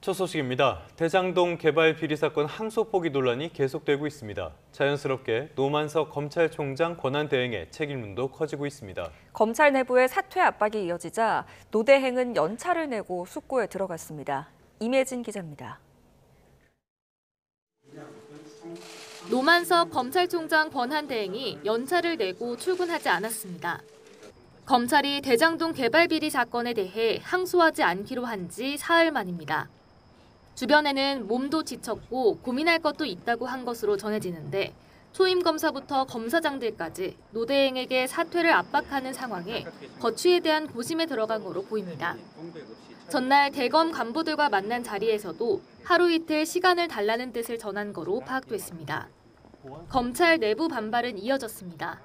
첫 소식입니다. 대장동 개발 비리 사건 항소 포기 논란이 계속되고 있습니다. 자연스럽게 노만석 검찰총장 권한 대행의 책임론도 커지고 있습니다. 검찰 내부의 사퇴 압박이 이어지자 노대행은 연차를 내고 숙고에 들어갔습니다. 임혜진 기자입니다. 노만석 검찰총장 권한 대행이 연차를 내고 출근하지 않았습니다. 검찰이 대장동 개발 비리 사건에 대해 항소하지 않기로 한 지 사흘 만입니다. 주변에는 몸도 지쳤고 고민할 것도 있다고 한 것으로 전해지는데 초임 검사부터 검사장들까지 노 대행에게 사퇴를 압박하는 상황에 거취에 대한 고심에 들어간 거로 보입니다. 전날 대검 간부들과 만난 자리에서도 하루 이틀 시간을 달라는 뜻을 전한 거로 파악됐습니다. 검찰 내부 반발은 이어졌습니다.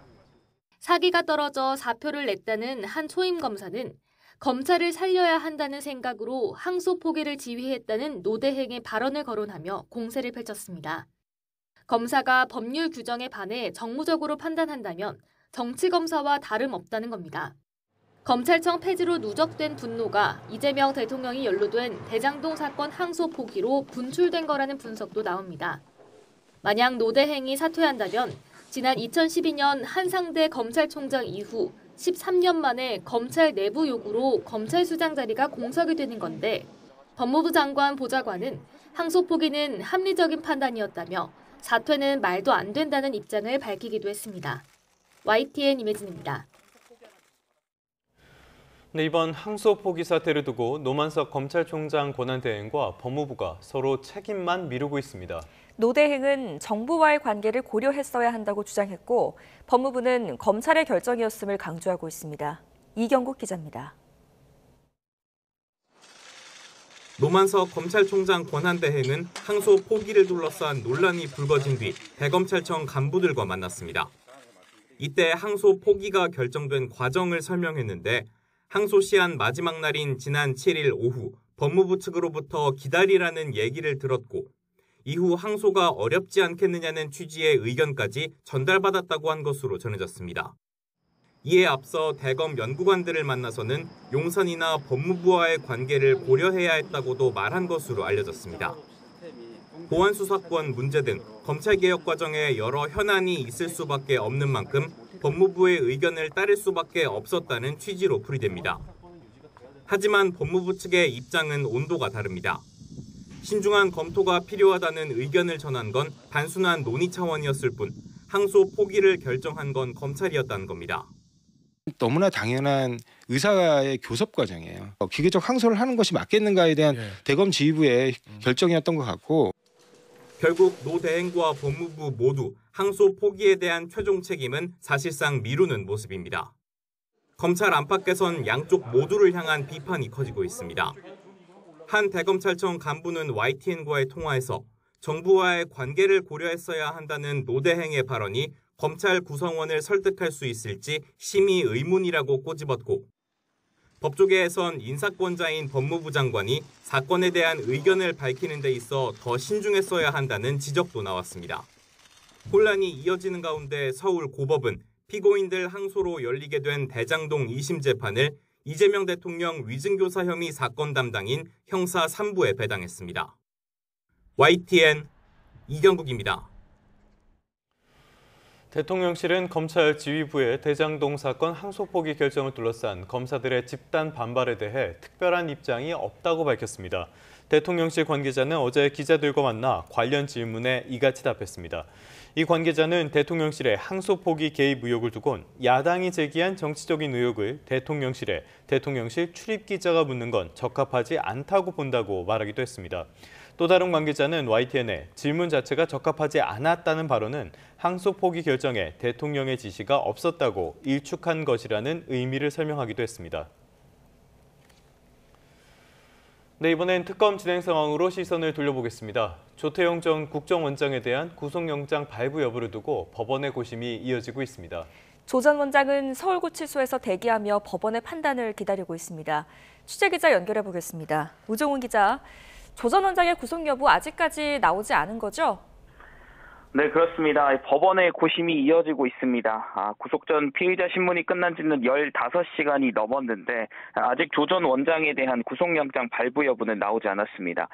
사기가 떨어져 사표를 냈다는 한 초임 검사는 검찰을 살려야 한다는 생각으로 항소 포기를 지휘했다는 노 대행의 발언을 거론하며 공세를 펼쳤습니다. 검사가 법률 규정에 반해 정무적으로 판단한다면 정치검사와 다름없다는 겁니다. 검찰청 폐지로 누적된 분노가 이재명 대통령이 연루된 대장동 사건 항소 포기로 분출된 거라는 분석도 나옵니다. 만약 노 대행이 사퇴한다면 지난 2012년 한상대 검찰총장 이후 13년 만에 검찰 내부 요구로 검찰수장 자리가 공석이 되는 건데 법무부 장관 보좌관은 항소 포기는 합리적인 판단이었다며 사퇴는 말도 안 된다는 입장을 밝히기도 했습니다. YTN 임혜진입니다. 네, 이번 항소 포기 사태를 두고 노만석 검찰총장 권한 대행과 법무부가 서로 책임만 미루고 있습니다. 노 대행은 정부와의 관계를 고려했어야 한다고 주장했고 법무부는 검찰의 결정이었음을 강조하고 있습니다. 이경국 기자입니다. 노만석 검찰총장 권한 대행은 항소 포기를 둘러싼 논란이 불거진 뒤 대검찰청 간부들과 만났습니다. 이때 항소 포기가 결정된 과정을 설명했는데 항소 시한 마지막 날인 지난 7일 오후 법무부 측으로부터 기다리라는 얘기를 들었고 이후 항소가 어렵지 않겠느냐는 취지의 의견까지 전달받았다고 한 것으로 전해졌습니다. 이에 앞서 대검 연구관들을 만나서는 용산이나 법무부와의 관계를 고려해야 했다고도 말한 것으로 알려졌습니다. 보안수사권 문제 등 검찰개혁 과정에 여러 현안이 있을 수밖에 없는 만큼 법무부의 의견을 따를 수밖에 없었다는 취지로 풀이됩니다. 하지만 법무부 측의 입장은 온도가 다릅니다. 신중한 검토가 필요하다는 의견을 전한 건 단순한 논의 차원이었을 뿐 항소 포기를 결정한 건 검찰이었다는 겁니다. 너무나 당연한 의사의 교섭 과정이에요. 기계적 항소를 하는 것이 맞겠는가에 대한 대검 지휘부의 결정이었던 것 같고 결국 노 대행과 법무부 모두 항소 포기에 대한 최종 책임은 사실상 미루는 모습입니다. 검찰 안팎에선 양쪽 모두를 향한 비판이 커지고 있습니다. 한 대검찰청 간부는 YTN과의 통화에서 정부와의 관계를 고려했어야 한다는 노 대행의 발언이 검찰 구성원을 설득할 수 있을지 심히 의문이라고 꼬집었고 법조계에선 인사권자인 법무부 장관이 사건에 대한 의견을 밝히는 데 있어 더 신중했어야 한다는 지적도 나왔습니다. 혼란이 이어지는 가운데 서울 고법은 피고인들 항소로 열리게 된 대장동 2심 재판을 이재명 대통령 위증교사 혐의 사건 담당인 형사 3부에 배당했습니다. YTN 이경국입니다. 대통령실은 검찰 지휘부의 대장동 사건 항소 포기 결정을 둘러싼 검사들의 집단 반발에 대해 특별한 입장이 없다고 밝혔습니다. 대통령실 관계자는 어제 기자들과 만나 관련 질문에 이같이 답했습니다. 이 관계자는 대통령실의 항소 포기 개입 의혹을 두곤 야당이 제기한 정치적인 의혹을 대통령실에 대통령실 출입기자가 묻는 건 적합하지 않다고 본다고 말하기도 했습니다. 또 다른 관계자는 YTN에 질문 자체가 적합하지 않았다는 발언은 항소 포기 결정에 대통령의 지시가 없었다고 일축한 것이라는 의미를 설명하기도 했습니다. 네, 이번엔 특검 진행 상황으로 시선을 돌려보겠습니다. 조태용 전 국정원장에 대한 구속영장 발부 여부를 두고 법원의 고심이 이어지고 있습니다. 조 전 원장은 서울구치소에서 대기하며 법원의 판단을 기다리고 있습니다. 취재기자 연결해 보겠습니다. 우종훈 기자, 조 전 원장의 구속 여부 아직까지 나오지 않은 거죠? 네, 그렇습니다. 법원의 고심이 이어지고 있습니다. 구속 전 피의자 신문이 끝난 지는 15시간이 넘었는데 아직 조 전 원장에 대한 구속영장 발부 여부는 나오지 않았습니다.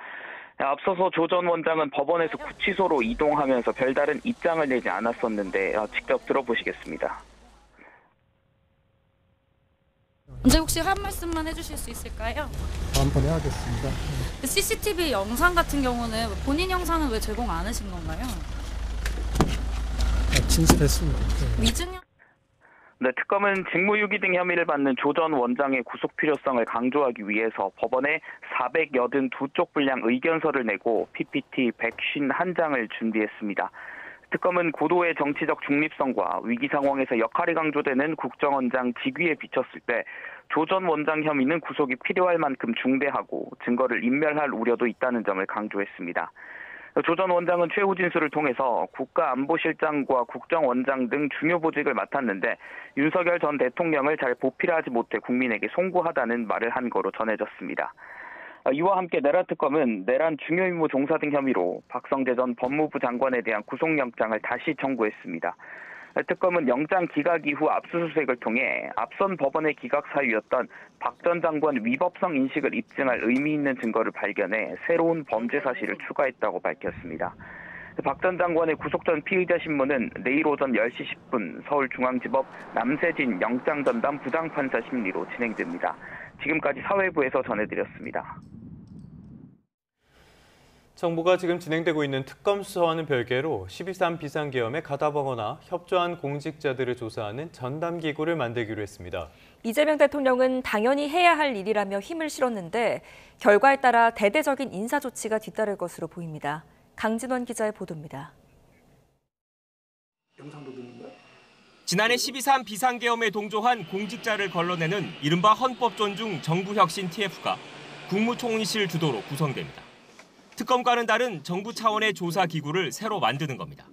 앞서서 조 전 원장은 법원에서 구치소로 이동하면서 별다른 입장을 내지 않았었는데 직접 들어보시겠습니다. 언제 혹시 한 말씀만 해주실 수 있을까요? 다음번에 하겠습니다. CCTV 영상 같은 경우는 본인 영상은 왜 제공 안 하신 건가요? 진술했습니다. 위증 네, 특검은 직무유기 등 혐의를 받는 조 전 원장의 구속 필요성을 강조하기 위해서 법원에 482쪽 분량 의견서를 내고 PPT 151장을 준비했습니다. 특검은 고도의 정치적 중립성과 위기 상황에서 역할이 강조되는 국정원장 직위에 비쳤을 때 조 전 원장 혐의는 구속이 필요할 만큼 중대하고 증거를 인멸할 우려도 있다는 점을 강조했습니다. 조 전 원장은 최후 진술을 통해서 국가안보실장과 국정원장 등 중요 보직을 맡았는데 윤석열 전 대통령을 잘 보필하지 못해 국민에게 송구하다는 말을 한 거로 전해졌습니다. 이와 함께 내란 특검은 내란 중요 임무 종사 등 혐의로 박성재 전 법무부 장관에 대한 구속영장을 다시 청구했습니다. 특검은 영장 기각 이후 압수수색을 통해 앞선 법원의 기각 사유였던 박 전 장관 위법성 인식을 입증할 의미 있는 증거를 발견해 새로운 범죄 사실을 추가했다고 밝혔습니다. 박 전 장관의 구속 전 피의자 신문은 내일 오전 10시 10분 서울중앙지법 남세진 영장전담 부장판사 심리로 진행됩니다. 지금까지 사회부에서 전해드렸습니다. 정부가 지금 진행되고 있는 특검 수사와는 별개로 12.3 비상계엄에 가담하거나 협조한 공직자들을 조사하는 전담기구를 만들기로 했습니다. 이재명 대통령은 당연히 해야 할 일이라며 힘을 실었는데 결과에 따라 대대적인 인사 조치가 뒤따를 것으로 보입니다. 강진원 기자의 보도입니다. 지난해 12.3 비상계엄에 동조한 공직자를 걸러내는 이른바 헌법존중 정부혁신 TF가 국무총리실 주도로 구성됩니다. 특검과는 다른 정부 차원의 조사기구를 새로 만드는 겁니다.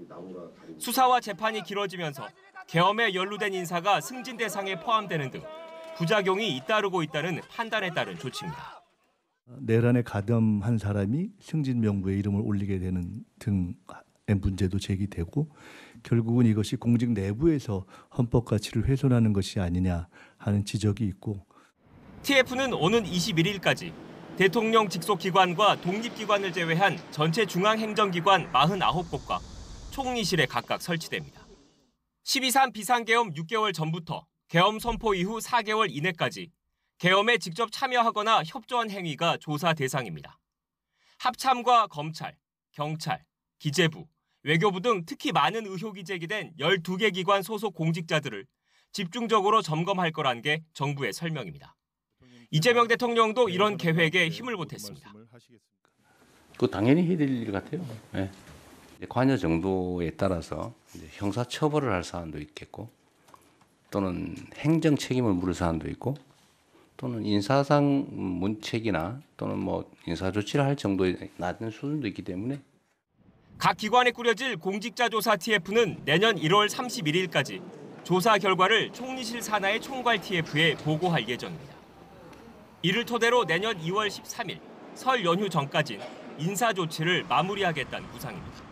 수사와 재판이 길어지면서 계엄에 연루된 인사가 승진 대상에 포함되는 등 부작용이 잇따르고 있다는 판단에 따른 조치입니다. 내란에 가담한 사람이 승진 명부에 이름을 올리게 되는 등의 문제도 제기되고 결국은 이것이 공직 내부에서 헌법 가치를 훼손하는 것이 아니냐 하는 지적이 있고 TF는 오는 21일까지 대통령 직속 기관과 독립기관을 제외한 전체 중앙행정기관 49곳과 총리실에 각각 설치됩니다. 12.3 비상계엄 6개월 전부터 계엄 선포 이후 4개월 이내까지 계엄에 직접 참여하거나 협조한 행위가 조사 대상입니다. 합참과 검찰, 경찰, 기재부, 외교부 등 특히 많은 의혹이 제기된 12개 기관 소속 공직자들을 집중적으로 점검할 거란 게 정부의 설명입니다. 이재명 대통령도 이런 계획에 힘을 보탰습니다. 그 당연히 해야 될 일 같아요. 네. 관여 정도에 따라서 형사 처벌을 할 사안도 있겠고 또는 행정 책임을 물을 사안도 있고 또는 인사상 문책이나 또는 인사 조치를 할 정도의 낮은 수준도 있기 때문에 각 기관에 꾸려질 공직자조사 TF는 내년 1월 31일까지 조사 결과를 총리실 산하의 총괄 TF에 보고할 예정입니다. 이를 토대로 내년 2월 13일 설 연휴 전까진 인사 조치를 마무리하겠다는 구상입니다.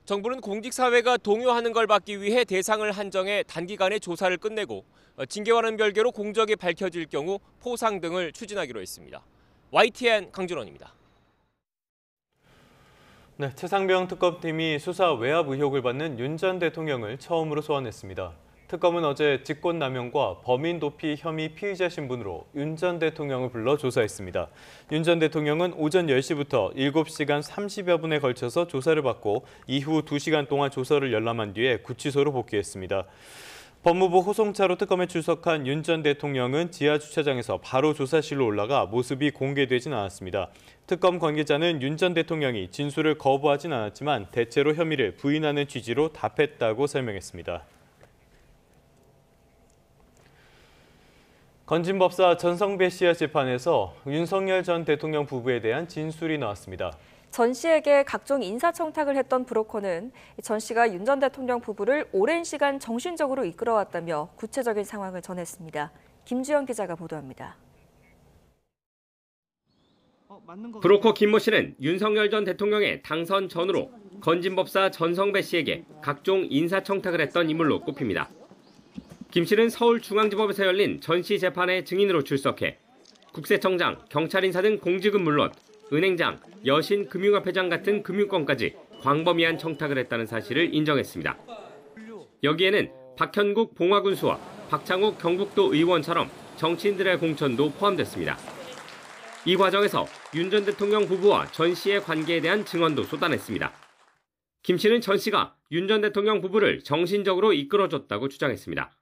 정부는 공직사회가 동요하는 걸 막기 위해 대상을 한정해 단기간에 조사를 끝내고 징계와는 별개로 공적이 밝혀질 경우 포상 등을 추진하기로 했습니다. YTN 강준원입니다. 네, 최상병 특검팀이 수사 외압 의혹을 받는 윤 전 대통령을 처음으로 소환했습니다. 특검은 어제 직권남용과 범인 도피 혐의 피의자 신분으로 윤 전 대통령을 불러 조사했습니다. 윤 전 대통령은 오전 10시부터 7시간 30여 분에 걸쳐서 조사를 받고 이후 2시간 동안 조서를 열람한 뒤에 구치소로 복귀했습니다. 법무부 호송차로 특검에 출석한 윤 전 대통령은 지하 주차장에서 바로 조사실로 올라가 모습이 공개되진 않았습니다. 특검 관계자는 윤 전 대통령이 진술을 거부하진 않았지만 대체로 혐의를 부인하는 취지로 답했다고 설명했습니다. 건진법사 전성배 씨의 재판에서 윤석열 전 대통령 부부에 대한 진술이 나왔습니다. 전 씨에게 각종 인사청탁을 했던 브로커는 전 씨가 윤 전 대통령 부부를 오랜 시간 정신적으로 이끌어왔다며 구체적인 상황을 전했습니다. 김주영 기자가 보도합니다. 브로커 김모 씨는 윤석열 전 대통령의 당선 전후로 건진법사 전성배 씨에게 각종 인사청탁을 했던 인물로 꼽힙니다. 김 씨는 서울중앙지법에서 열린 전 씨 재판에 증인으로 출석해 국세청장, 경찰 인사 등 공직은 물론 은행장, 여신금융화폐장 같은 금융권까지 광범위한 청탁을 했다는 사실을 인정했습니다. 여기에는 박현국 봉화군수와 박창욱 경북도 의원처럼 정치인들의 공천도 포함됐습니다. 이 과정에서 윤 전 대통령 부부와 전 씨의 관계에 대한 증언도 쏟아냈습니다. 김 씨는 전 씨가 윤 전 대통령 부부를 정신적으로 이끌어줬다고 주장했습니다.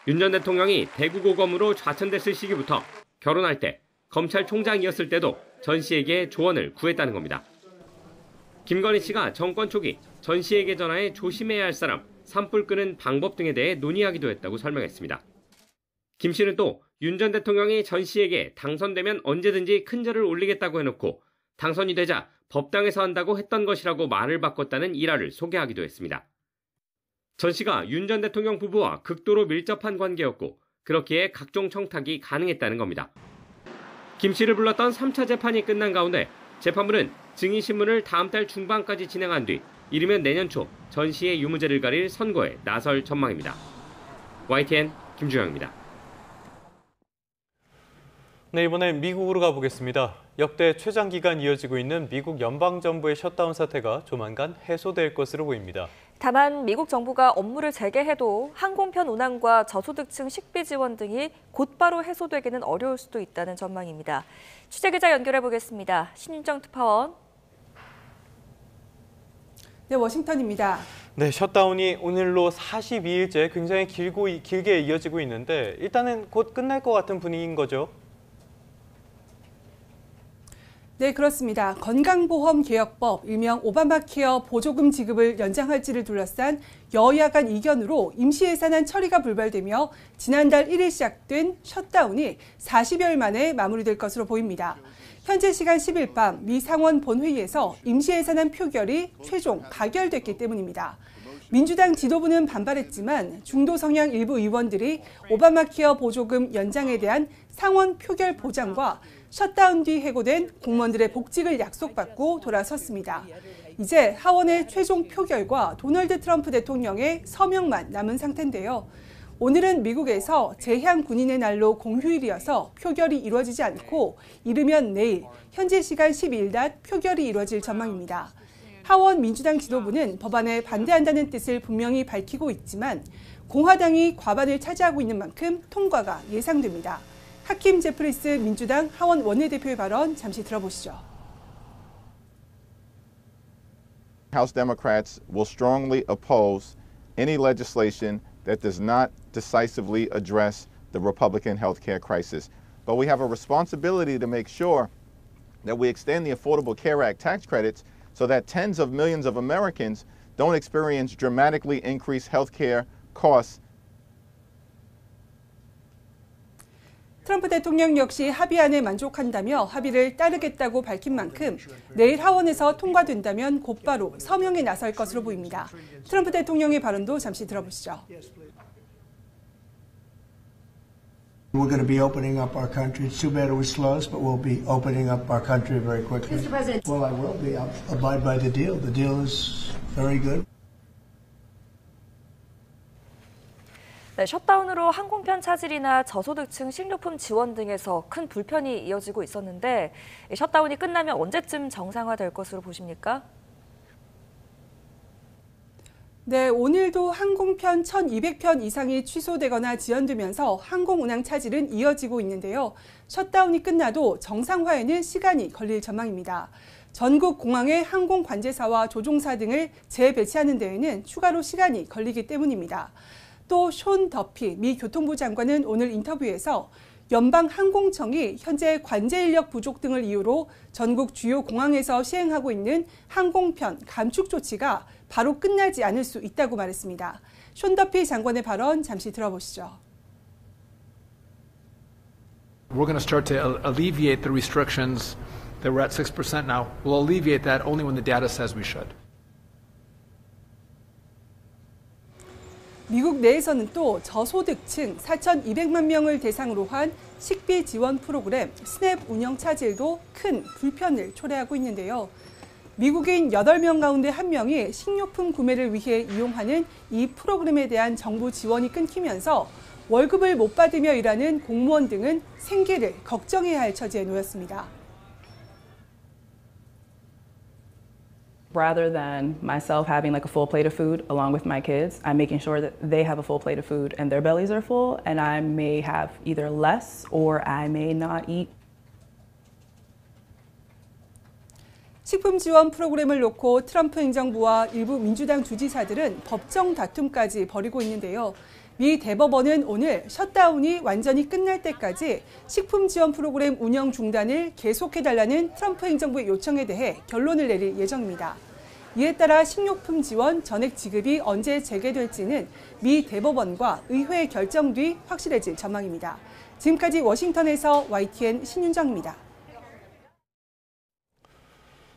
윤 전 대통령이 대구고검으로 좌천됐을 시기부터 결혼할 때 검찰총장이었을 때도 전 씨에게 조언을 구했다는 겁니다. 김건희 씨가 정권 초기 전 씨에게 전화해 조심해야 할 사람, 산불 끄는 방법 등에 대해 논의하기도 했다고 설명했습니다. 김 씨는 또 윤 전 대통령이 전 씨에게 당선되면 언제든지 큰절을 올리겠다고 해놓고 당선이 되자 법당에서 한다고 했던 것이라고 말을 바꿨다는 일화를 소개하기도 했습니다. 전 씨가 윤 전 대통령 부부와 극도로 밀접한 관계였고 그렇기에 각종 청탁이 가능했다는 겁니다. 김 씨를 불렀던 3차 재판이 끝난 가운데 재판부는 증인신문을 다음 달 중반까지 진행한 뒤 이르면 내년 초 전 씨의 유무죄를 가릴 선고에 나설 전망입니다. YTN 김주영입니다. 네, 이번엔 미국으로 가보겠습니다. 역대 최장기간 이어지고 있는 미국 연방정부의 셧다운 사태가 조만간 해소될 것으로 보입니다. 다만 미국 정부가 업무를 재개해도 항공편 운항과 저소득층 식비 지원 등이 곧바로 해소되기는 어려울 수도 있다는 전망입니다. 취재기자 연결해 보겠습니다. 신윤정 특파원. 네, 워싱턴입니다. 네, 셧다운이 오늘로 42일째 굉장히 길게 이어지고 있는데 일단은 곧 끝날 것 같은 분위기인 거죠? 네, 그렇습니다. 건강보험개혁법, 일명 오바마 케어 보조금 지급을 연장할지를 둘러싼 여야 간 이견으로 임시예산안 처리가 불발되며 지난달 1일 시작된 셧다운이 40여일 만에 마무리될 것으로 보입니다. 현재 시간 10일 밤 미 상원 본회의에서 임시예산안 표결이 최종 가결됐기 때문입니다. 민주당 지도부는 반발했지만 중도 성향 일부 의원들이 오바마 케어 보조금 연장에 대한 상원 표결 보장과 셧다운 뒤 해고된 공무원들의 복직을 약속받고 돌아섰습니다. 이제 하원의 최종 표결과 도널드 트럼프 대통령의 서명만 남은 상태인데요. 오늘은 미국에서 재향 군인의 날로 공휴일이어서 표결이 이루어지지 않고 이르면 내일 현지 시간 12일 낮 표결이 이루어질 전망입니다. 하원 민주당 지도부는 법안에 반대한다는 뜻을 분명히 밝히고 있지만 공화당이 과반을 차지하고 있는 만큼 통과가 예상됩니다. 하킴 제프리스 민주당 하원 원내대표의 발언 잠시 들어보시죠. House Democrats will strongly oppose any legislation that does not decisively address the Republican healthcare crisis. But we have a responsibility to make sure that we extend the Affordable Care Act tax credits so that tens of millions of Americans don't experience dramatically increased healthcare costs. 트럼프 대통령 역시 합의안에 만족한다며 합의를 따르겠다고 밝힌 만큼 내일 하원에서 통과된다면 곧바로 서명에 나설 것으로 보입니다. 트럼프 대통령의 발언도 잠시 들어보시죠. We're going to be opening up our country. It's too bad it was slow, but we'll be opening up our country very quickly. Mr. President. Well, I will be. I'll abide by the deal. The deal is very good. 네, 셧다운으로 항공편 차질이나 저소득층 식료품 지원 등에서 큰 불편이 이어지고 있었는데 셧다운이 끝나면 언제쯤 정상화될 것으로 보십니까? 네, 오늘도 항공편 1,200편 이상이 취소되거나 지연되면서 항공운항 차질은 이어지고 있는데요. 셧다운이 끝나도 정상화에는 시간이 걸릴 전망입니다. 전국 공항의 항공관제사와 조종사 등을 재배치하는 데에는 추가로 시간이 걸리기 때문입니다. 또 숀 더피 미 교통부 장관은 오늘 인터뷰에서 연방항공청이 현재 관제 인력 부족 등을 이유로 전국 주요 공항에서 시행하고 있는 항공편 감축 조치가 바로 끝나지 않을 수 있다고 말했습니다. 숀 더피 장관의 발언 잠시 들어보시죠. We're going to start to alleviate the restrictions that we're at 6% now. We'll alleviate that only when the data says we should. 미국 내에서는 또 저소득층 4,200만 명을 대상으로 한 식비 지원 프로그램 스냅 운영 차질도 큰 불편을 초래하고 있는데요. 미국인 8명 가운데 1명이 식료품 구매를 위해 이용하는 이 프로그램에 대한 정부 지원이 끊기면서 월급을 못 받으며 일하는 공무원 등은 생계를 걱정해야 할 처지에 놓였습니다. Rather than myself having like a full plate of food along with my kids, I'm making sure that they have a full plate of food and their bellies are full, and I may have either less or I may not eat. 식품 지원 프로그램을 놓고 트럼프 행정부와 일부 민주당 주지사들은 법정 다툼까지 벌이고 있는데요. 미 대법원은 오늘 셧다운이 완전히 끝날 때까지 식품 지원 프로그램 운영 중단을 계속해달라는 트럼프 행정부의 요청에 대해 결론을 내릴 예정입니다. 이에 따라 식료품 지원 전액 지급이 언제 재개될지는 미 대법원과 의회 결정 뒤 확실해질 전망입니다. 지금까지 워싱턴에서 YTN 신윤정입니다.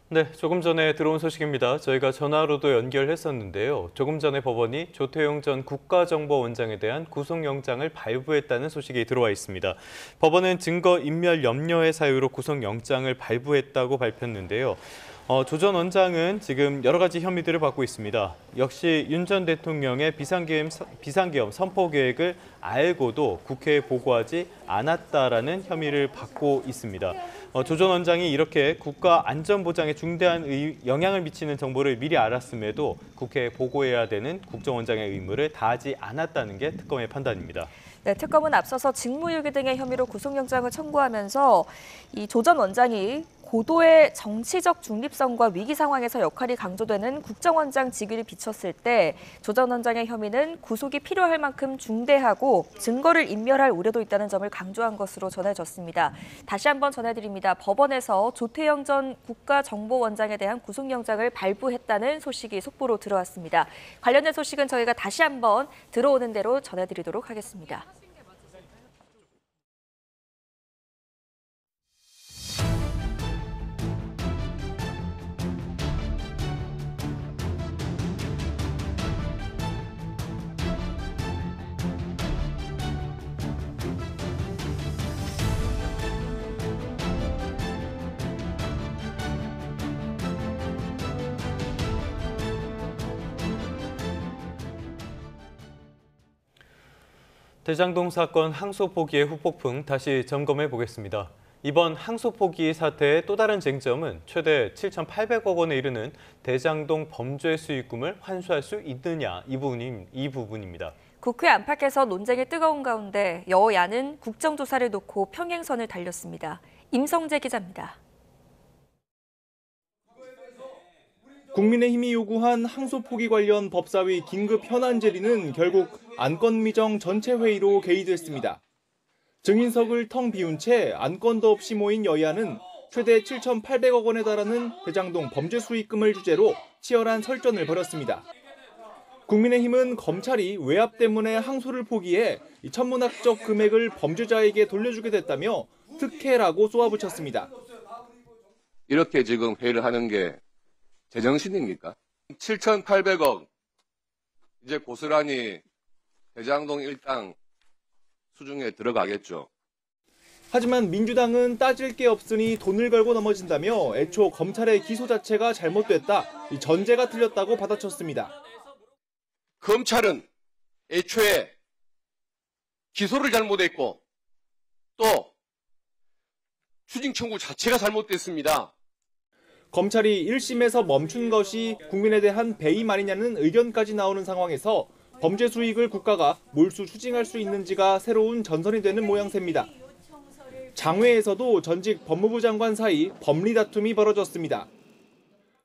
네, 조금 전에 들어온 소식입니다. 저희가 전화로도 연결했었는데요. 조금 전에 법원이 조태용 전 국가정보원장에 대한 구속영장을 발부했다는 소식이 들어와 있습니다. 법원은 증거인멸 염려의 사유로 구속영장을 발부했다고 밝혔는데요. 조 전 원장은 지금 여러 가지 혐의들을 받고 있습니다. 역시 윤 전 대통령의 비상계엄 선포 계획을 알고도 국회에 보고하지 않았다라는 혐의를 받고 있습니다. 조 전 원장이 이렇게 국가 안전보장에 중대한 영향을 미치는 정보를 미리 알았음에도 국회에 보고해야 되는 국정원장의 의무를 다하지 않았다는 게 특검의 판단입니다. 네, 특검은 앞서서 직무유기 등의 혐의로 구속영장을 청구하면서 이 조 전 원장이 고도의 정치적 중립성과 위기 상황에서 역할이 강조되는 국정원장 직위를 비췄을 때 조 전 원장의 혐의는 구속이 필요할 만큼 중대하고 증거를 인멸할 우려도 있다는 점을 강조한 것으로 전해졌습니다. 다시 한번 전해드립니다. 법원에서 조태영 전 국가정보원장에 대한 구속영장을 발부했다는 소식이 속보로 들어왔습니다. 관련된 소식은 저희가 다시 한번 들어오는 대로 전해드리도록 하겠습니다. 대장동 사건 항소 포기의 후폭풍 다시 점검해 보겠습니다. 이번 항소 포기 사태의 또 다른 쟁점은 최대 7,800억 원에 이르는 대장동 범죄 수익금을 환수할 수 있느냐 이 부분입니다. 국회 안팎에서 논쟁이 뜨거운 가운데 여야는 국정조사를 놓고 평행선을 달렸습니다. 임성재 기자입니다. 국민의힘이 요구한 항소 포기 관련 법사위 긴급 현안 질의는 결국 안건미정 전체 회의로 개의됐습니다. 증인석을 텅 비운 채 안건도 없이 모인 여야는 최대 7,800억 원에 달하는 대장동 범죄 수익금을 주제로 치열한 설전을 벌였습니다. 국민의힘은 검찰이 외압 때문에 항소를 포기해 천문학적 금액을 범죄자에게 돌려주게 됐다며 특혜라고 쏘아붙였습니다. 이렇게 지금 회의를 하는 게 제정신입니까? 7,800억 이제 고스란히 대장동 일당 수중에 들어가겠죠. 하지만 민주당은 따질 게 없으니 돈을 걸고 넘어진다며 애초 검찰의 기소 자체가 잘못됐다, 전제가 틀렸다고 받아쳤습니다. 검찰은 애초에 기소를 잘못했고 또 추징 청구 자체가 잘못됐습니다. 검찰이 1심에서 멈춘 것이 국민에 대한 배임 아니냐는 의견까지 나오는 상황에서 범죄 수익을 국가가 몰수 추징할 수 있는지가 새로운 전선이 되는 모양새입니다. 장외에서도 전직 법무부 장관 사이 법리 다툼이 벌어졌습니다.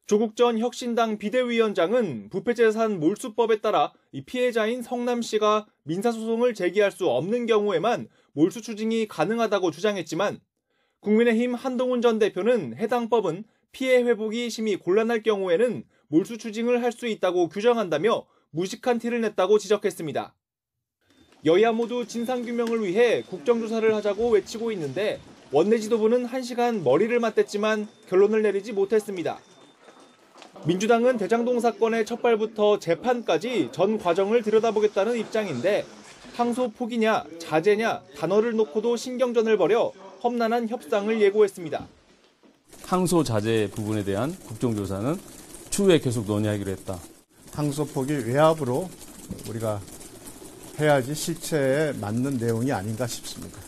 조국 전 혁신당 비대위원장은 부패재산 몰수법에 따라 이 피해자인 성남 씨가 민사소송을 제기할 수 없는 경우에만 몰수 추징이 가능하다고 주장했지만 국민의힘 한동훈 전 대표는 해당 법은 피해 회복이 심히 곤란할 경우에는 몰수 추징을 할 수 있다고 규정한다며 무식한 티를 냈다고 지적했습니다. 여야 모두 진상규명을 위해 국정조사를 하자고 외치고 있는데 원내 지도부는 1시간 머리를 맞댔지만 결론을 내리지 못했습니다. 민주당은 대장동 사건의 첫발부터 재판까지 전 과정을 들여다보겠다는 입장인데 항소 포기냐 자제냐 단어를 놓고도 신경전을 벌여 험난한 협상을 예고했습니다. 항소 자재 부분에 대한 국정조사는 추후에 계속 논의하기로 했다. 항소 포기 외압으로 우리가 해야지 실체에 맞는 내용이 아닌가 싶습니다.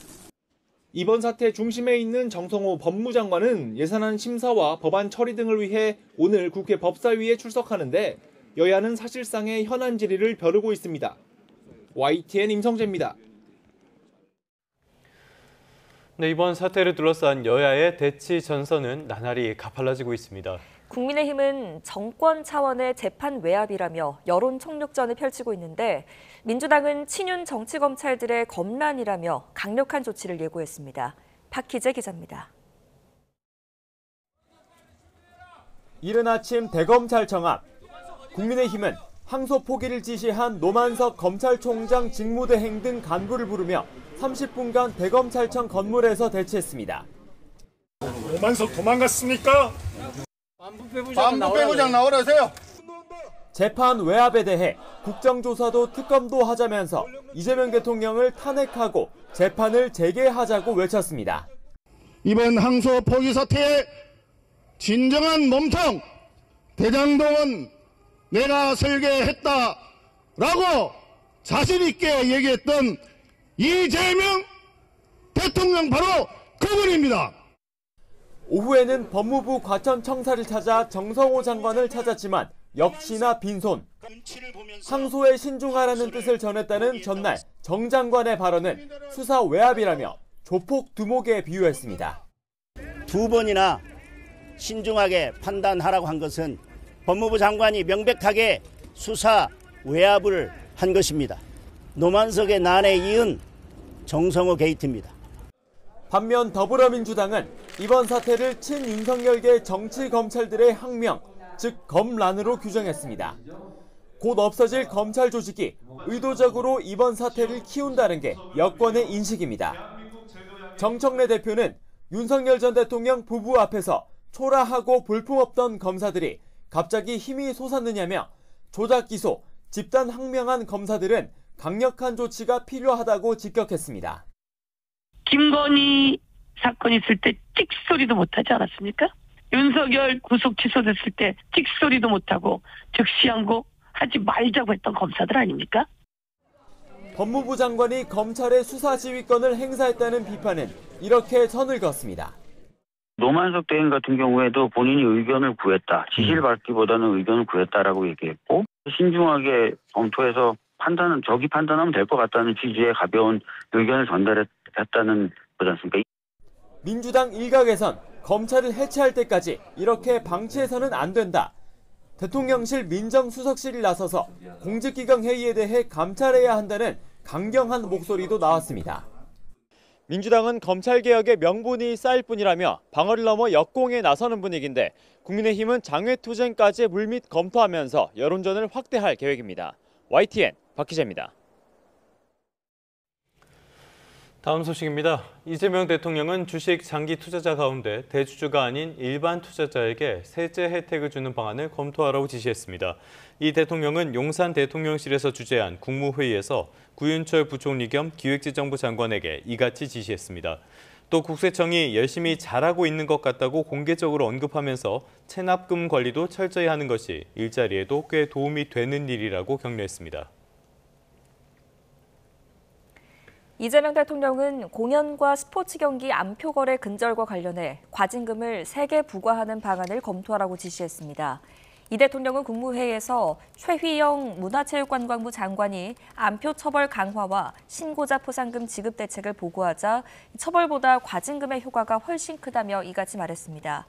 이번 사태 중심에 있는 정성호 법무장관은 예산안 심사와 법안 처리 등을 위해 오늘 국회 법사위에 출석하는데 여야는 사실상의 현안 질의를 벼르고 있습니다. YTN 임성재입니다. 네, 이번 사태를 둘러싼 여야의 대치 전선은 나날이 가팔라지고 있습니다. 국민의힘은 정권 차원의 재판 외압이라며 여론 총력전을 펼치고 있는데 민주당은 친윤 정치검찰들의 검란이라며 강력한 조치를 예고했습니다. 박희재 기자입니다. 이른 아침 대검찰청 앞, 국민의힘은 항소 포기를 지시한 노만석 검찰총장 직무대행 등 간부를 부르며 30분간 대검찰청 건물에서 대치했습니다. 노만석 도망갔습니까? 반부패부장 나오라세요. 재판 외압에 대해 국정조사도 특검도 하자면서 이재명 대통령을 탄핵하고 재판을 재개하자고 외쳤습니다. 이번 항소 포기 사태의 진정한 몸통 대장동은 내가 설계했다라고 자신 있게 얘기했던 이재명 대통령 바로 그분입니다. 오후에는 법무부 과천청사를 찾아 정성호 장관을 찾았지만 역시나 빈손. 항소에 신중하라는 뜻을 전했다는 전날 정 장관의 발언은 수사 외압이라며 조폭 두목에 비유했습니다. 두 번이나 신중하게 판단하라고 한 것은 법무부 장관이 명백하게 수사 외압을 한 것입니다. 노만석의 난에 이은 정성호 게이트입니다. 반면 더불어민주당은 이번 사태를 친윤석열계 정치검찰들의 항명, 즉 검란으로 규정했습니다. 곧 없어질 검찰 조직이 의도적으로 이번 사태를 키운다는 게 여권의 인식입니다. 정청래 대표는 윤석열 전 대통령 부부 앞에서 초라하고 볼품없던 검사들이 갑자기 힘이 솟았느냐며 조작 기소, 집단 항명한 검사들은 강력한 조치가 필요하다고 직격했습니다. 김건희 사건 있을 때 찍소리도 못하지 않았습니까? 윤석열 구속 취소됐을 때 찍소리도 못하고 즉시 항고하지 말자고 했던 검사들 아닙니까? 법무부 장관이 검찰의 수사 지휘권을 행사했다는 비판은 이렇게 선을 그었습니다. 노만석 대행 같은 경우에도 본인이 의견을 구했다. 지시를 받기보다는 의견을 구했다라고 얘기했고 신중하게 검토해서 저기 판단하면 될 것 같다는 취지의 가벼운 의견을 전달했다는 거지 않습니까? 민주당 일각에선 검찰을 해체할 때까지 이렇게 방치해서는 안 된다. 대통령실 민정수석실이 나서서 공직기강 회의에 대해 감찰해야 한다는 강경한 목소리도 나왔습니다. 민주당은 검찰개혁의 명분이 쌓일 뿐이라며 방어를 넘어 역공에 나서는 분위기인데 국민의힘은 장외투쟁까지 물밑 검토하면서 여론전을 확대할 계획입니다. YTN 박희재입니다. 다음 소식입니다. 이재명 대통령은 주식 장기 투자자 가운데 대주주가 아닌 일반 투자자에게 세제 혜택을 주는 방안을 검토하라고 지시했습니다. 이 대통령은 용산 대통령실에서 주재한 국무회의에서 구윤철 부총리 겸 기획재정부 장관에게 이같이 지시했습니다. 또 국세청이 열심히 잘하고 있는 것 같다고 공개적으로 언급하면서 체납금 관리도 철저히 하는 것이 일자리에도 꽤 도움이 되는 일이라고 격려했습니다. 이재명 대통령은 공연과 스포츠 경기 안표 거래 근절과 관련해 과징금을 3개 부과하는 방안을 검토하라고 지시했습니다. 이 대통령은 국무회의에서 최휘영 문화체육관광부 장관이 안표 처벌 강화와 신고자 포상금 지급 대책을 보고하자 처벌보다 과징금의 효과가 훨씬 크다며 이같이 말했습니다.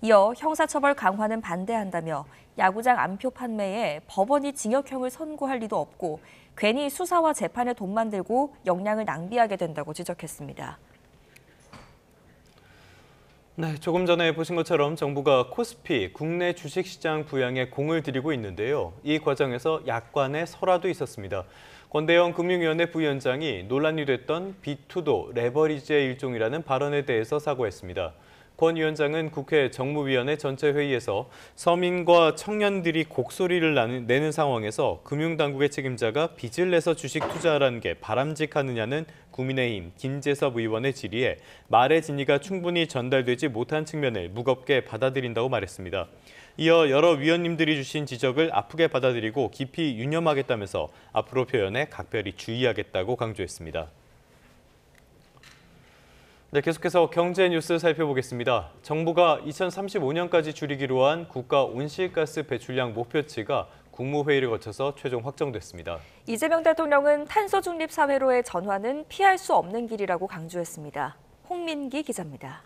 이어 형사처벌 강화는 반대한다며 야구장 안표 판매에 법원이 징역형을 선고할 리도 없고 괜히 수사와 재판에 돈만 들고 역량을 낭비하게 된다고 지적했습니다. 네, 조금 전에 보신 것처럼 정부가 코스피 국내 주식시장 부양에 공을 들이고 있는데요. 이 과정에서 약관의 설화도 있었습니다. 권대영 금융위원회 부위원장이 논란이 됐던 비투도 레버리지의 일종이라는 발언에 대해서 사과했습니다. 권 위원장은 국회 정무위원회 전체 회의에서 서민과 청년들이 곡소리를 내는 상황에서 금융당국의 책임자가 빚을 내서 주식 투자하라는 게 바람직하느냐는 국민의힘 김재섭 의원의 질의에 말의 진위가 충분히 전달되지 못한 측면을 무겁게 받아들인다고 말했습니다. 이어 여러 위원님들이 주신 지적을 아프게 받아들이고 깊이 유념하겠다면서 앞으로 표현에 각별히 주의하겠다고 강조했습니다. 네, 계속해서 경제 뉴스 살펴보겠습니다. 정부가 2035년까지 줄이기로 한 국가 온실가스 배출량 목표치가 국무회의를 거쳐서 최종 확정됐습니다. 이재명 대통령은 탄소 중립 사회로의 전환은 피할 수 없는 길이라고 강조했습니다. 홍민기 기자입니다.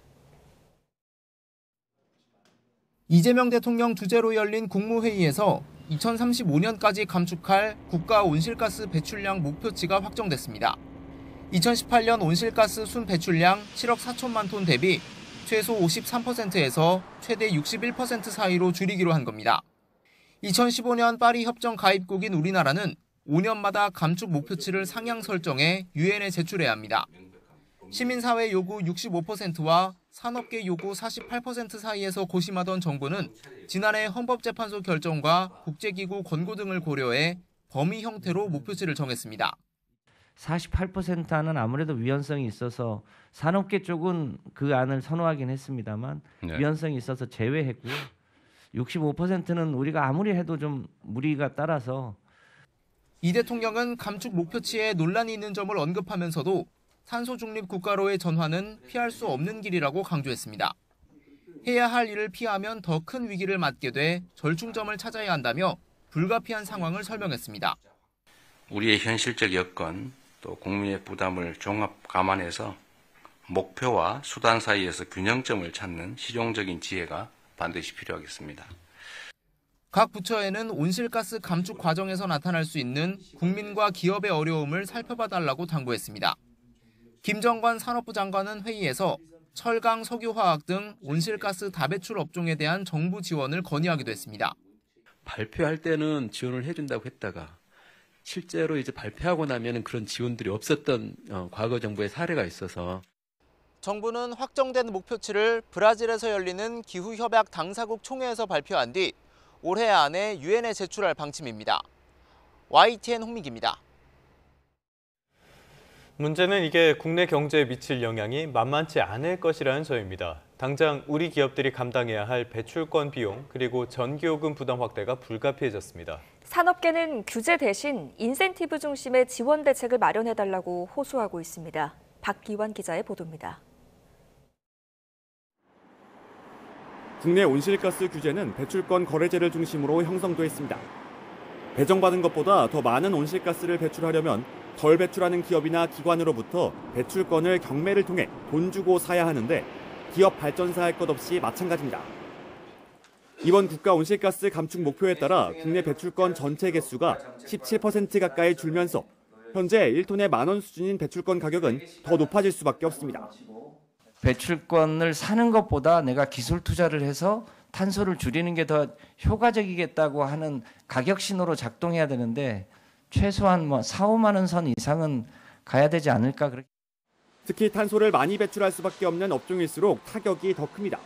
이재명 대통령 주재로 열린 국무회의에서 2035년까지 감축할 국가 온실가스 배출량 목표치가 확정됐습니다. 2018년 온실가스 순 배출량 7억 4천만 톤 대비 최소 53%에서 최대 61% 사이로 줄이기로 한 겁니다. 2015년 파리 협정 가입국인 우리나라는 5년마다 감축 목표치를 상향 설정해 유엔에 제출해야 합니다. 시민사회 요구 65%와 산업계 요구 48% 사이에서 고심하던 정부는 지난해 헌법재판소 결정과 국제기구 권고 등을 고려해 범위 형태로 목표치를 정했습니다. 48%는 아무래도 위헌성이 있어서 산업계 쪽은 그 안을 선호하긴 했습니다만 위헌성이 있어서 제외했고요. 65%는 우리가 아무리 해도 좀 무리가 따라서. 이 대통령은 감축 목표치에 논란이 있는 점을 언급하면서도 탄소 중립 국가로의 전환은 피할 수 없는 길이라고 강조했습니다. 해야 할 일을 피하면 더 큰 위기를 맞게 돼 절충점을 찾아야 한다며 불가피한 상황을 설명했습니다. 우리의 현실적 여건 또 국민의 부담을 종합 감안해서 목표와 수단 사이에서 균형점을 찾는 실용적인 지혜가 반드시 필요하겠습니다. 각 부처에는 온실가스 감축 과정에서 나타날 수 있는 국민과 기업의 어려움을 살펴봐달라고 당부했습니다. 김정관 산업부 장관은 회의에서 철강, 석유화학 등 온실가스 다배출 업종에 대한 정부 지원을 건의하기도 했습니다. 발표할 때는 지원을 해준다고 했다가 실제로 이제 발표하고 나면은 그런 지원들이 없었던 과거 정부의 사례가 있어서. 정부는 확정된 목표치를 브라질에서 열리는 기후협약 당사국 총회에서 발표한 뒤 올해 안에 유엔에 제출할 방침입니다. YTN 홍민기입니다. 문제는 이게 국내 경제에 미칠 영향이 만만치 않을 것이라는 점입니다. 당장 우리 기업들이 감당해야 할 배출권 비용 그리고 전기요금 부담 확대가 불가피해졌습니다. 산업계는 규제 대신 인센티브 중심의 지원 대책을 마련해달라고 호소하고 있습니다. 박기환 기자의 보도입니다. 국내 온실가스 규제는 배출권 거래제를 중심으로 형성됐습니다. 배정받은 것보다 더 많은 온실가스를 배출하려면 덜 배출하는 기업이나 기관으로부터 배출권을 경매를 통해 돈 주고 사야 하는데 기업 발전사 할 것 없이 마찬가지입니다. 이번 국가 온실가스 감축 목표에 따라 국내 배출권 전체 개수가 17% 가까이 줄면서 현재 1톤에 10,000원 수준인 배출권 가격은 더 높아질 수밖에 없습니다. 배출권을 사는 것보다 내가 기술 투자를 해서 탄소를 줄이는 게 더 효과적이겠다고 하는 가격 신호로 작동해야 되는데 최소한 4-5만 원 선 이상은 가야 되지 않을까. 특히 탄소를 많이 배출할 수밖에 없는 업종일수록 타격이 더 큽니다.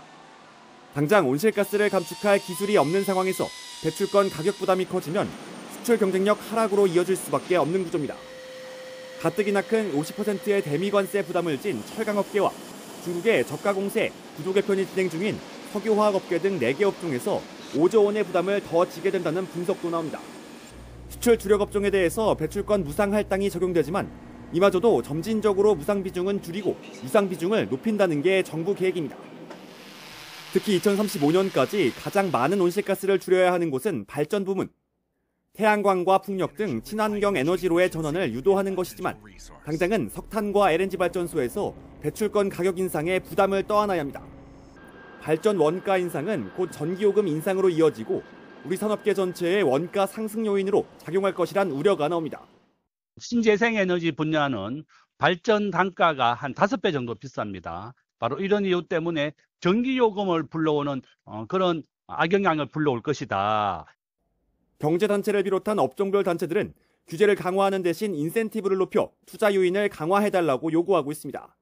당장 온실가스를 감축할 기술이 없는 상황에서 배출권 가격 부담이 커지면 수출 경쟁력 하락으로 이어질 수밖에 없는 구조입니다. 가뜩이나 큰 50%의 대미관세 부담을 진 철강업계와 중국의 저가 공세, 구조 개편이 진행 중인 석유화학업계 등 4개 업종에서 5조 원의 부담을 더 지게 된다는 분석도 나옵니다. 수출 주력 업종에 대해서 배출권 무상 할당이 적용되지만 이마저도 점진적으로 무상 비중은 줄이고 유상 비중을 높인다는 게 정부 계획입니다. 특히 2035년까지 가장 많은 온실가스를 줄여야 하는 곳은 발전 부문. 태양광과 풍력 등 친환경 에너지로의 전환을 유도하는 것이지만 당장은 석탄과 LNG 발전소에서 배출권 가격 인상에 부담을 떠안아야 합니다. 발전 원가 인상은 곧 전기요금 인상으로 이어지고 우리 산업계 전체의 원가 상승 요인으로 작용할 것이란 우려가 나옵니다. 신재생에너지 분야는 발전 단가가 한 5배 정도 비쌉니다. 바로 이런 이유 때문에 전기요금을 불러오는 그런 악영향을 불러올 것이다. 경제단체를 비롯한 업종별 단체들은 규제를 강화하는 대신 인센티브를 높여 투자 요인을 강화해달라고 요구하고 있습니다.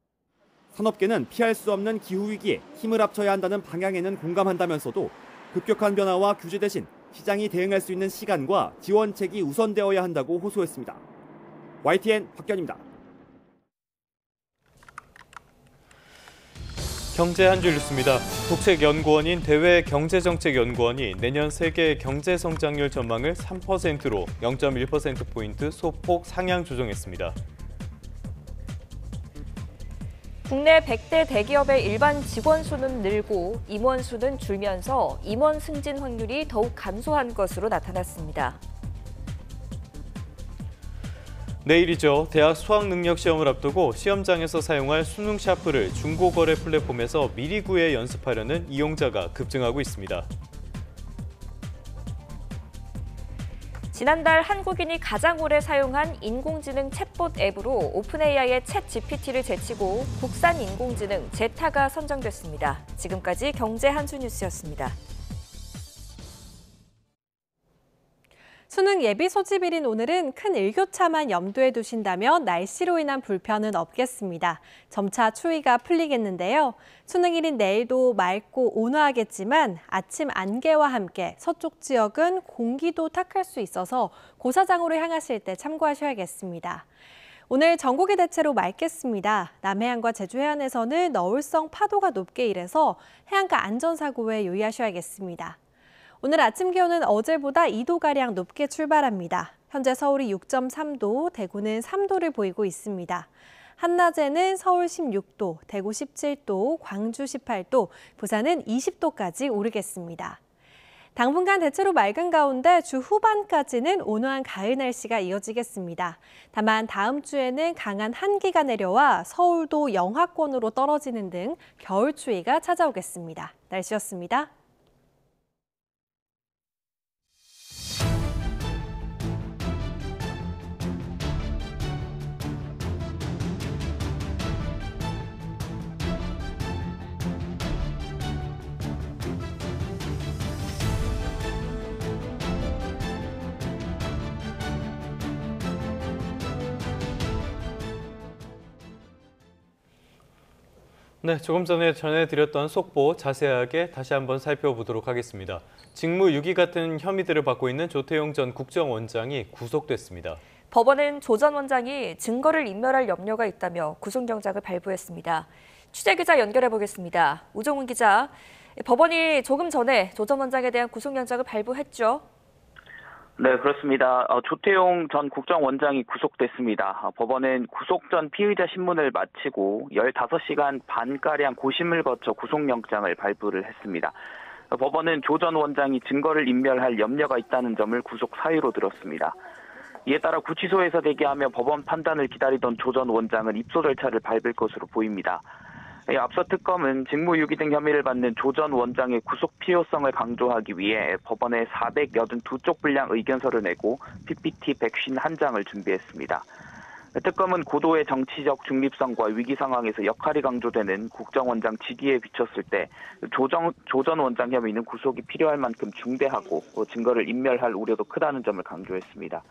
산업계는 피할 수 없는 기후위기에 힘을 합쳐야 한다는 방향에는 공감한다면서도 급격한 변화와 규제 대신 시장이 대응할 수 있는 시간과 지원책이 우선되어야 한다고 호소했습니다. YTN 박견입니다. 경제 한 줄 뉴스입니다. 국책연구원인 대외경제정책연구원이 내년 세계 경제 성장률 전망을 3%로 0.1%포인트 소폭 상향 조정했습니다. 국내 100대 대기업의 일반 직원 수는 늘고 임원 수는 줄면서 임원 승진 확률이 더욱 감소한 것으로 나타났습니다. 내일이죠. 대학 수학능력시험을 앞두고 시험장에서 사용할 수능 샤프를 중고거래 플랫폼에서 미리 구해 연습하려는 이용자가 급증하고 있습니다. 지난달 한국인이 가장 오래 사용한 인공지능 챗봇 앱으로 오픈AI의 챗GPT를 제치고 국산 인공지능 제타가 선정됐습니다. 지금까지 경제 한주 뉴스였습니다. 수능 예비 소집일인 오늘은 큰 일교차만 염두에 두신다면 날씨로 인한 불편은 없겠습니다. 점차 추위가 풀리겠는데요. 수능일인 내일도 맑고 온화하겠지만 아침 안개와 함께 서쪽 지역은 공기도 탁할 수 있어서 고사장으로 향하실 때 참고하셔야겠습니다. 오늘 전국이 대체로 맑겠습니다. 남해안과 제주 해안에서는 너울성 파도가 높게 일해서 해안가 안전사고에 유의하셔야겠습니다. 오늘 아침 기온은 어제보다 2도가량 높게 출발합니다. 현재 서울이 6.3도, 대구는 3도를 보이고 있습니다. 한낮에는 서울 16도, 대구 17도, 광주 18도, 부산은 20도까지 오르겠습니다. 당분간 대체로 맑은 가운데 주 후반까지는 온화한 가을 날씨가 이어지겠습니다. 다만 다음 주에는 강한 한기가 내려와 서울도 영하권으로 떨어지는 등 겨울 추위가 찾아오겠습니다. 날씨였습니다. 네, 조금 전에 전해드렸던 속보 자세하게 다시 한번 살펴보도록 하겠습니다. 직무유기 같은 혐의들을 받고 있는 조태용 전 국정원장이 구속됐습니다. 법원은 조 전 원장이 증거를 인멸할 염려가 있다며 구속영장을 발부했습니다. 취재기자 연결해 보겠습니다. 우종훈 기자, 법원이 조금 전에 조 전 원장에 대한 구속영장을 발부했죠? 네, 그렇습니다. 조태용 전 국정원장이 구속됐습니다. 법원은 구속 전 피의자 신문을 마치고 15시간 반가량 고심을 거쳐 구속영장을 발부를 했습니다. 법원은 조 전 원장이 증거를 인멸할 염려가 있다는 점을 구속 사유로 들었습니다. 이에 따라 구치소에서 대기하며 법원 판단을 기다리던 조 전 원장은 입소 절차를 밟을 것으로 보입니다. 앞서 특검은 직무유기 등 혐의를 받는 조 전 원장의 구속 필요성을 강조하기 위해 법원에 482쪽 분량 의견서를 내고 PPT 151장을 준비했습니다. 특검은 고도의 정치적 중립성과 위기 상황에서 역할이 강조되는 국정원장 직위에 비쳤을 때 조 전 원장 혐의는 구속이 필요할 만큼 중대하고 증거를 인멸할 우려도 크다는 점을 강조했습니다.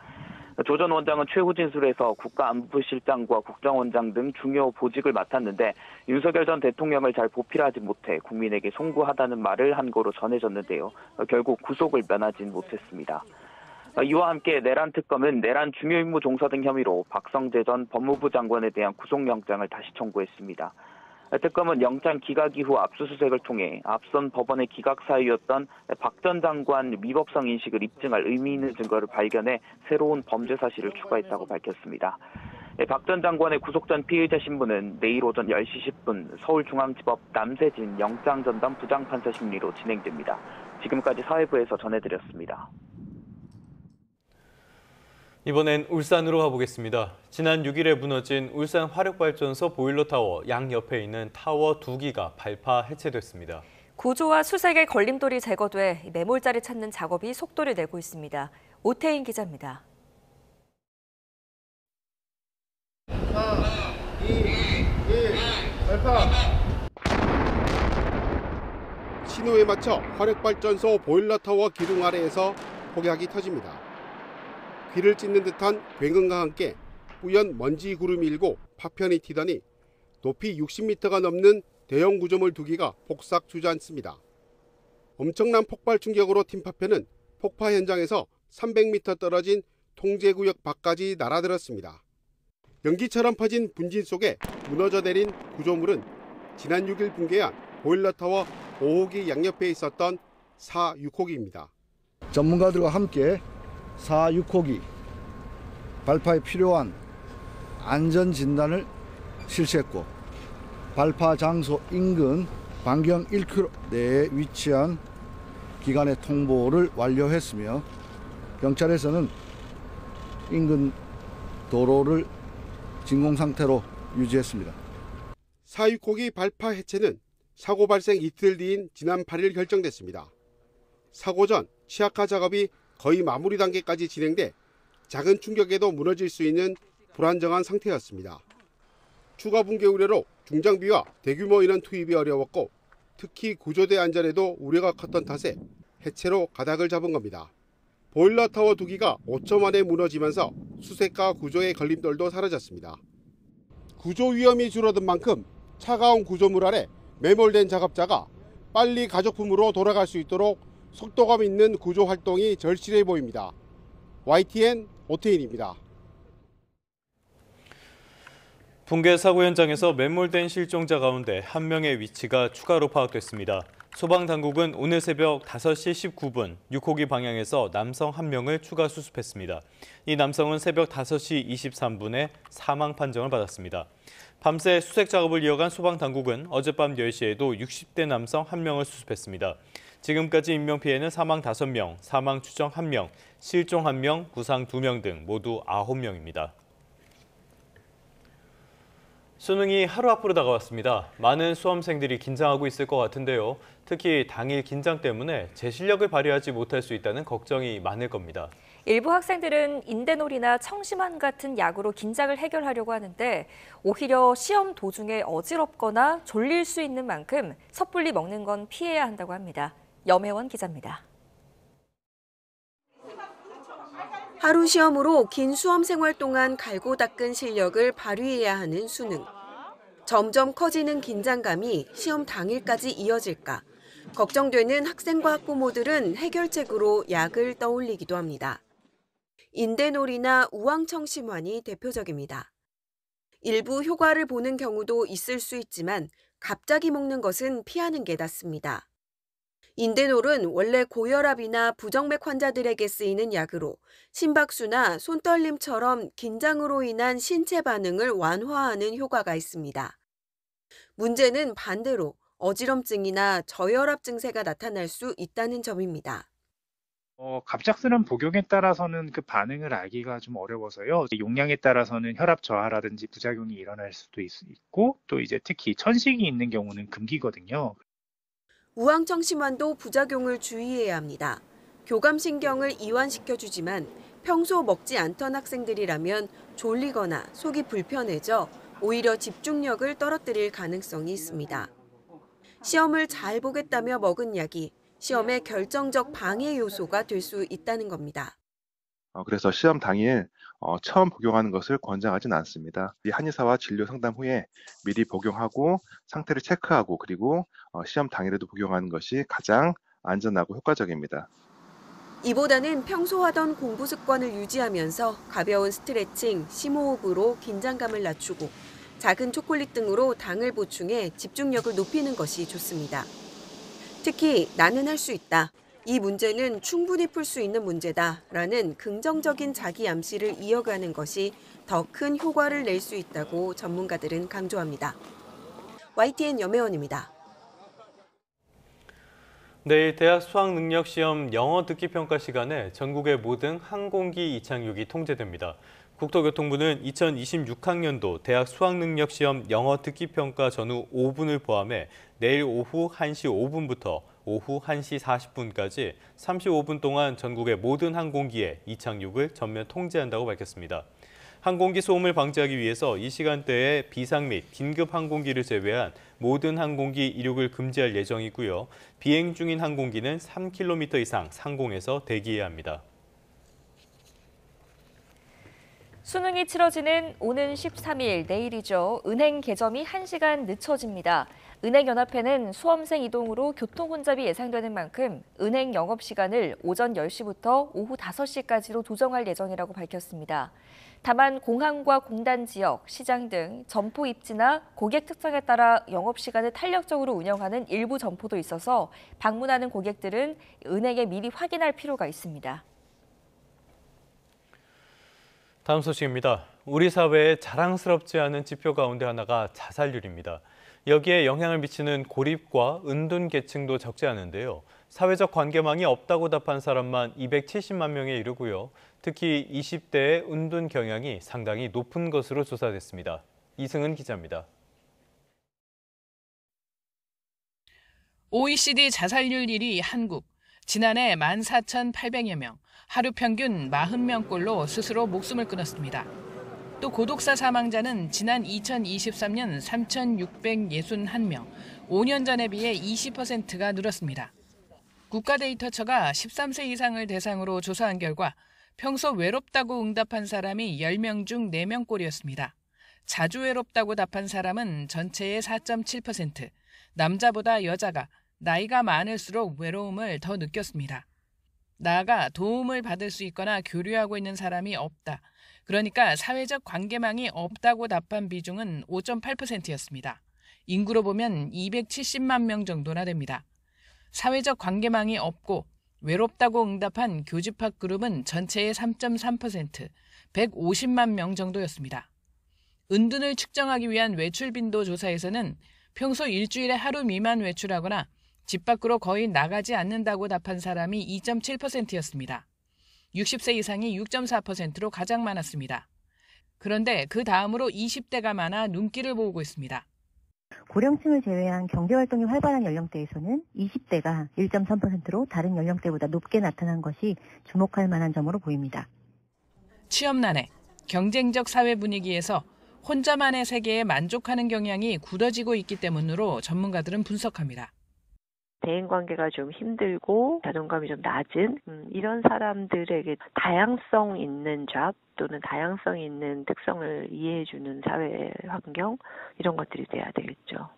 조 전 원장은 최후 진술에서 국가안보실장과 국정원장 등 중요 보직을 맡았는데 윤석열 전 대통령을 잘 보필하지 못해 국민에게 송구하다는 말을 한 거로 전해졌는데요. 결국 구속을 면하진 못했습니다. 이와 함께 내란 특검은 내란 중요임무 종사 등 혐의로 박성재 전 법무부 장관에 대한 구속영장을 다시 청구했습니다. 특검은 영장 기각 이후 압수수색을 통해 앞선 법원의 기각 사유였던 박 전 장관 위법성 인식을 입증할 의미 있는 증거를 발견해 새로운 범죄 사실을 추가했다고 밝혔습니다. 박 전 장관의 구속 전 피의자 신문은 내일 오전 10시 10분 서울중앙지법 남세진 영장전담 부장판사 심리로 진행됩니다. 지금까지 사회부에서 전해드렸습니다. 이번엔 울산으로 가보겠습니다. 지난 6일에 무너진 울산 화력발전소 보일러타워 양옆에 있는 타워 2기가 발파 해체됐습니다. 구조와 수색의 걸림돌이 제거돼 매몰자리 찾는 작업이 속도를 내고 있습니다. 오태인 기자입니다. 4, 2, 1, 발파! 신호에 맞춰 화력발전소 보일러타워 기둥 아래에서 폭약이 터집니다. 귀를 찢는 듯한 굉음과 함께 뿌연 먼지 구름이 일고 파편이 튀더니 높이 60m가 넘는 대형 구조물 2기가 폭삭 주저앉습니다. 엄청난 폭발 충격으로 팀파편은 폭파 현장에서 300m 떨어진 통제구역 밖까지 날아들었습니다. 연기처럼 퍼진 분진 속에 무너져 내린 구조물은 지난 6일 붕괴한 보일러타워 5호기 양옆에 있었던 4, 6호기입니다. 전문가들과 함께 4, 6호기 발파에 필요한 안전 진단을 실시했고 발파 장소 인근 반경 1km 내에 위치한 기관의 통보를 완료했으며 경찰에서는 인근 도로를 진공 상태로 유지했습니다. 4, 6호기 발파 해체는 사고 발생 이틀 뒤인 지난 8일 결정됐습니다. 사고 전 취약화 작업이 거의 마무리 단계까지 진행돼 작은 충격에도 무너질 수 있는 불안정한 상태였습니다. 추가 붕괴 우려로 중장비와 대규모 인원 투입이 어려웠고 특히 구조대 안전에도 우려가 컸던 탓에 해체로 가닥을 잡은 겁니다. 보일러타워 2기가 5초 만에 무너지면서 수색과 구조의 걸림돌도 사라졌습니다. 구조 위험이 줄어든 만큼 차가운 구조물 아래 매몰된 작업자가 빨리 가족품으로 돌아갈 수 있도록 속도감 있는 구조 활동이 절실해 보입니다. YTN 오태인입니다. 붕괴 사고 현장에서 매몰된 실종자 가운데 한 명의 위치가 추가로 파악됐습니다. 소방당국은 오늘 새벽 5시 19분 6호기 방향에서 남성 한 명을 추가 수습했습니다. 이 남성은 새벽 5시 23분에 사망 판정을 받았습니다. 밤새 수색 작업을 이어간 소방당국은 어젯밤 10시에도 60대 남성 한 명을 수습했습니다. 지금까지 인명피해는 사망 5명, 사망 추정 1명, 실종 1명, 부상 2명 등 모두 9명입니다. 수능이 하루 앞으로 다가왔습니다. 많은 수험생들이 긴장하고 있을 것 같은데요. 특히 당일 긴장 때문에 제 실력을 발휘하지 못할 수 있다는 걱정이 많을 겁니다. 일부 학생들은 인대놀이나 청심환 같은 약으로 긴장을 해결하려고 하는데 오히려 시험 도중에 어지럽거나 졸릴 수 있는 만큼 섣불리 먹는 건 피해야 한다고 합니다. 염혜원 기자입니다. 하루 시험으로 긴 수험 생활 동안 갈고 닦은 실력을 발휘해야 하는 수능. 점점 커지는 긴장감이 시험 당일까지 이어질까 걱정되는 학생과 학부모들은 해결책으로 약을 떠올리기도 합니다. 인대놀이나 우황청심환이 대표적입니다. 일부 효과를 보는 경우도 있을 수 있지만 갑자기 먹는 것은 피하는 게 낫습니다. 인대놀은 원래 고혈압이나 부정맥 환자들에게 쓰이는 약으로 심박수나 손떨림처럼 긴장으로 인한 신체 반응을 완화하는 효과가 있습니다. 문제는 반대로 어지럼증이나 저혈압 증세가 나타날 수 있다는 점입니다. 갑작스런 복용에 따라서는 그 반응을 알기가 좀 어려워서요. 용량에 따라서는 혈압 저하라든지 부작용이 일어날 수도 있고 또 이제 특히 천식이 있는 경우는 금기거든요. 우황청심환도 부작용을 주의해야 합니다. 교감신경을 이완시켜주지만 평소 먹지 않던 학생들이라면 졸리거나 속이 불편해져 오히려 집중력을 떨어뜨릴 가능성이 있습니다. 시험을 잘 보겠다며 먹은 약이 시험의 결정적 방해 요소가 될 수 있다는 겁니다. 그래서 시험 당일 처음 복용하는 것을 권장하진 않습니다. 한의사와 진료 상담 후에 미리 복용하고 상태를 체크하고 그리고 시험 당일에도 복용하는 것이 가장 안전하고 효과적입니다. 이보다는 평소 하던 공부 습관을 유지하면서 가벼운 스트레칭, 심호흡으로 긴장감을 낮추고 작은 초콜릿 등으로 당을 보충해 집중력을 높이는 것이 좋습니다. 특히 나는 할 수 있다. 이 문제는 충분히 풀 수 있는 문제다라는 긍정적인 자기 암시를 이어가는 것이 더 큰 효과를 낼 수 있다고 전문가들은 강조합니다. YTN 염혜원입니다. 내일 대학 수학능력시험 영어 듣기 평가 시간에 전국의 모든 항공기 이착륙이 통제됩니다. 국토교통부는 2026학년도 대학 수학능력시험 영어 듣기 평가 전후 5분을 포함해 내일 오후 1시 5분부터 오후 1시 40분까지 35분 동안 전국의 모든 항공기에 이착륙을 전면 통제한다고 밝혔습니다. 항공기 소음을 방지하기 위해서 이 시간대에 비상 및 긴급 항공기를 제외한 모든 항공기 이륙을 금지할 예정이고요. 비행 중인 항공기는 3km 이상 상공에서 대기해야 합니다. 수능이 치러지는 오는 13일 내일이죠. 은행 개점이 1시간 늦춰집니다. 은행연합회는 수험생 이동으로 교통 혼잡이 예상되는 만큼 은행 영업시간을 오전 10시부터 오후 5시까지로 조정할 예정이라고 밝혔습니다. 다만 공항과 공단 지역, 시장 등 점포 입지나 고객 특성에 따라 영업시간을 탄력적으로 운영하는 일부 점포도 있어서 방문하는 고객들은 은행에 미리 확인할 필요가 있습니다. 다음 소식입니다. 우리 사회에 자랑스럽지 않은 지표 가운데 하나가 자살률입니다. 여기에 영향을 미치는 고립과 은둔 계층도 적지 않은데요. 사회적 관계망이 없다고 답한 사람만 270만 명에 이르고요. 특히 20대의 은둔 경향이 상당히 높은 것으로 조사됐습니다. 이승은 기자입니다. OECD 자살률 1위 한국. 지난해 14,800여 명, 하루 평균 40명꼴로 스스로 목숨을 끊었습니다. 또 고독사 사망자는 지난 2023년 3,661명, 5년 전에 비해 20%가 늘었습니다. 국가데이터처가 13세 이상을 대상으로 조사한 결과 평소 외롭다고 응답한 사람이 10명 중 4명꼴이었습니다. 자주 외롭다고 답한 사람은 전체의 4.7%, 남자보다 여자가 나이가 많을수록 외로움을 더 느꼈습니다. 나아가 도움을 받을 수 있거나 교류하고 있는 사람이 없다. 그러니까 사회적 관계망이 없다고 답한 비중은 5.8%였습니다. 인구로 보면 270만 명 정도나 됩니다. 사회적 관계망이 없고 외롭다고 응답한 교집합 그룹은 전체의 3.3%, 150만 명 정도였습니다. 은둔을 측정하기 위한 외출 빈도 조사에서는 평소 일주일에 하루 미만 외출하거나 집 밖으로 거의 나가지 않는다고 답한 사람이 2.7%였습니다. 60세 이상이 6.4%로 가장 많았습니다. 그런데 그 다음으로 20대가 많아 눈길을 모으고 있습니다. 고령층을 제외한 경제활동이 활발한 연령대에서는 20대가 1.3%로 다른 연령대보다 높게 나타난 것이 주목할 만한 점으로 보입니다. 취업난해, 경쟁적 사회 분위기에서 혼자만의 세계에 만족하는 경향이 굳어지고 있기 때문으로 전문가들은 분석합니다. 대인관계가 좀 힘들고 자존감이 좀 낮은 이런 사람들에게 다양성 있는 잡 또는 다양성 있는 특성을 이해해주는 사회 환경 이런 것들이 돼야 되겠죠.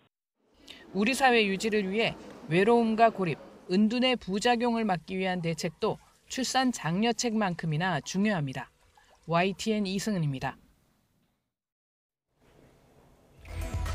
우리 사회 유지를 위해 외로움과 고립, 은둔의 부작용을 막기 위한 대책도 출산 장려책만큼이나 중요합니다. YTN 이승은입니다.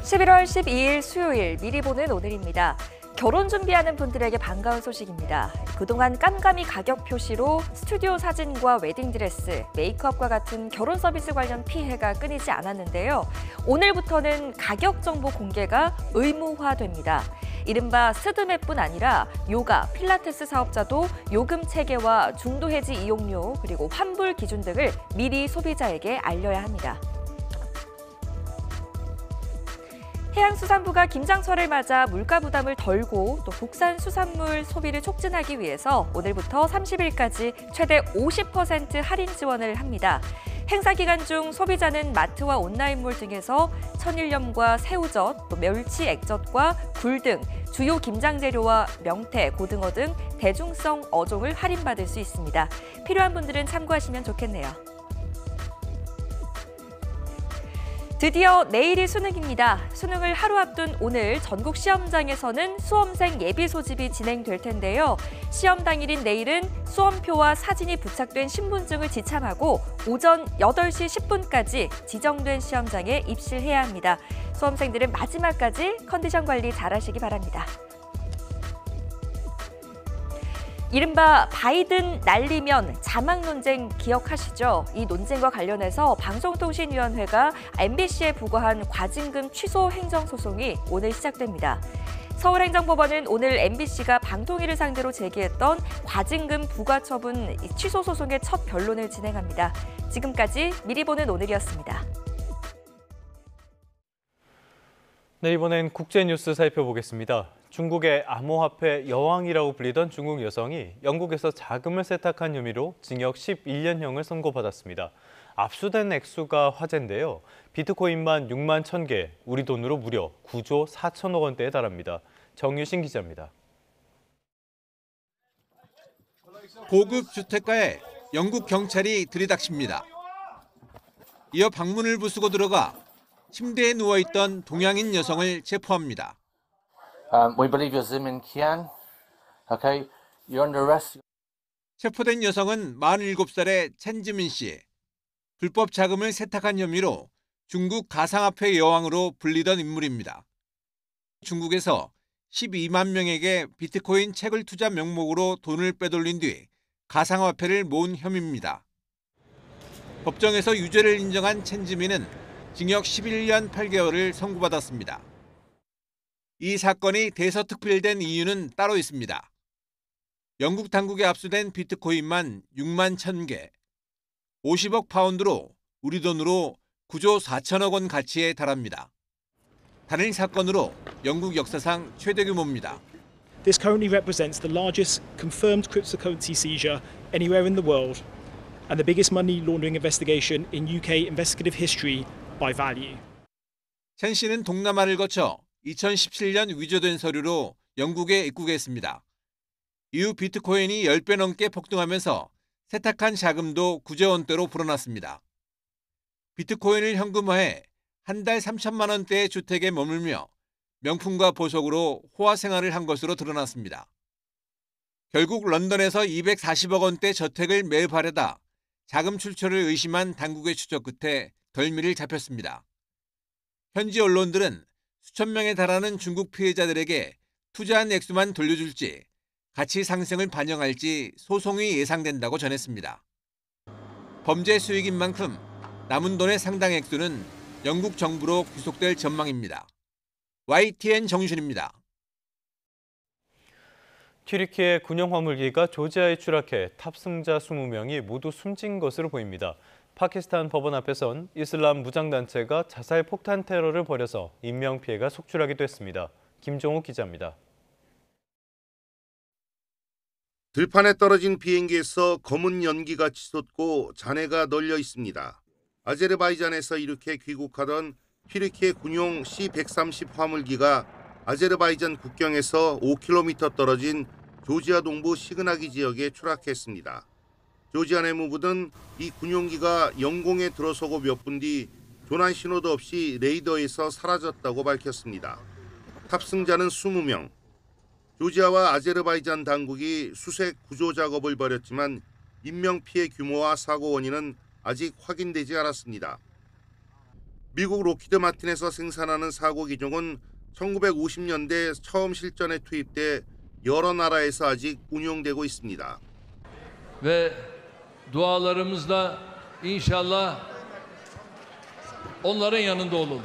11월 12일 수요일 미리 보는 오늘입니다. 결혼 준비하는 분들에게 반가운 소식입니다. 그동안 깜깜이 가격 표시로 스튜디오 사진과 웨딩드레스, 메이크업과 같은 결혼 서비스 관련 피해가 끊이지 않았는데요. 오늘부터는 가격 정보 공개가 의무화됩니다. 이른바 스드메뿐 아니라 요가, 필라테스 사업자도 요금 체계와 중도 해지 이용료 그리고 환불 기준 등을 미리 소비자에게 알려야 합니다. 해양수산부가 김장철을 맞아 물가 부담을 덜고 또 국산 수산물 소비를 촉진하기 위해서 오늘부터 30일까지 최대 50% 할인 지원을 합니다. 행사 기간 중 소비자는 마트와 온라인몰 등에서 천일염과 새우젓, 또 멸치 액젓과 굴 등 주요 김장 재료와 명태, 고등어 등 대중성 어종을 할인받을 수 있습니다. 필요한 분들은 참고하시면 좋겠네요. 드디어 내일이 수능입니다. 수능을 하루 앞둔 오늘 전국 시험장에서는 수험생 예비 소집이 진행될 텐데요. 시험 당일인 내일은 수험표와 사진이 부착된 신분증을 지참하고 오전 8시 10분까지 지정된 시험장에 입실해야 합니다. 수험생들은 마지막까지 컨디션 관리 잘하시기 바랍니다. 이른바 바이든 날리면 자막 논쟁 기억하시죠? 이 논쟁과 관련해서 방송통신위원회가 MBC에 부과한 과징금 취소 행정소송이 오늘 시작됩니다. 서울행정법원은 오늘 MBC가 방통위를 상대로 제기했던 과징금 부과 처분 취소 소송의 첫 변론을 진행합니다. 지금까지 미리 보는 오늘이었습니다. 네, 이번엔 국제뉴스 살펴보겠습니다. 중국의 암호화폐 여왕이라고 불리던 중국 여성이 영국에서 자금을 세탁한 혐의로 징역 11년형을 선고받았습니다. 압수된 액수가 화제인데요. 비트코인만 6만 1,000개, 우리 돈으로 무려 9조 4천억 원대에 달합니다. 정유신 기자입니다. 고급 주택가에 영국 경찰이 들이닥칩니다. 이어 방문을 부수고 들어가 침대에 누워있던 동양인 여성을 체포합니다. We believe you're Zimin Qian. Okay, you're under arrest. 체포된 여성은 47살의 첸지민 씨. 불법 자금을 세탁한 혐의로 중국 가상화폐 여왕으로 불리던 인물입니다. 중국에서 12만 명에게 비트코인 채굴 투자 명목으로 돈을 빼돌린 뒤 가상화폐를 모은 혐의입니다. 법정에서 유죄를 인정한 첸지민은 징역 11년 8개월을 선고받았습니다. 이 사건이 대서특필된 이유는 따로 있습니다. 영국 당국에 압수된 비트코인만 6만 1,000개, 50억 파운드로 우리 돈으로 9조 4천억 원 가치에 달합니다. 단일 사건으로 영국 역사상 최대 규모입니다. This currently represents the largest confirmed cryptocurrency seizure anywhere in the world and the biggest money laundering investigation in UK investigative history by value. 첸 씨는 동남아를 거쳐 2017년 위조된 서류로 영국에 입국했습니다. 이후 비트코인이 10배 넘게 폭등하면서 세탁한 자금도 구제원대로 불어났습니다. 비트코인을 현금화해 한 달 3천만 원대의 주택에 머물며 명품과 보석으로 호화 생활을 한 것으로 드러났습니다. 결국 런던에서 240억 원대 저택을 매입하려다 자금 출처를 의심한 당국의 추적 끝에 덜미를 잡혔습니다. 현지 언론들은 수천 명에 달하는 중국 피해자들에게 투자한 액수만 돌려줄지 가치 상승을 반영할지 소송이 예상된다고 전했습니다. 범죄 수익인 만큼 남은 돈의 상당 액수는 영국 정부로 귀속될 전망입니다. YTN 정준입니다. 튀르키예 군용 화물기가 조지아에 추락해 탑승자 20명이 모두 숨진 것으로 보입니다. 파키스탄 법원 앞에선 이슬람 무장단체가 자살 폭탄 테러를 벌여서 인명피해가 속출하기도 했습니다. 김종욱 기자입니다. 들판에 떨어진 비행기에서 검은 연기가 치솟고 잔해가 널려 있습니다. 아제르바이잔에서 이렇게 귀국하던 튀르키예 군용 C-130 화물기가 아제르바이잔 국경에서 5km 떨어진 조지아 동부 시그나기 지역에 추락했습니다. 조지아 내무부는 이 군용기가 영공에 들어서고 몇 분 뒤 조난 신호도 없이 레이더에서 사라졌다고 밝혔습니다. 탑승자는 20명. 조지아와 아제르바이잔 당국이 수색 구조 작업을 벌였지만 인명피해 규모와 사고 원인은 아직 확인되지 않았습니다. 미국 로키드 마틴에서 생산하는 사고 기종은 1950년대 처음 실전에 투입돼 여러 나라에서 아직 운용되고 있습니다. Ve dualarımızla inşallah onların yanında olalım.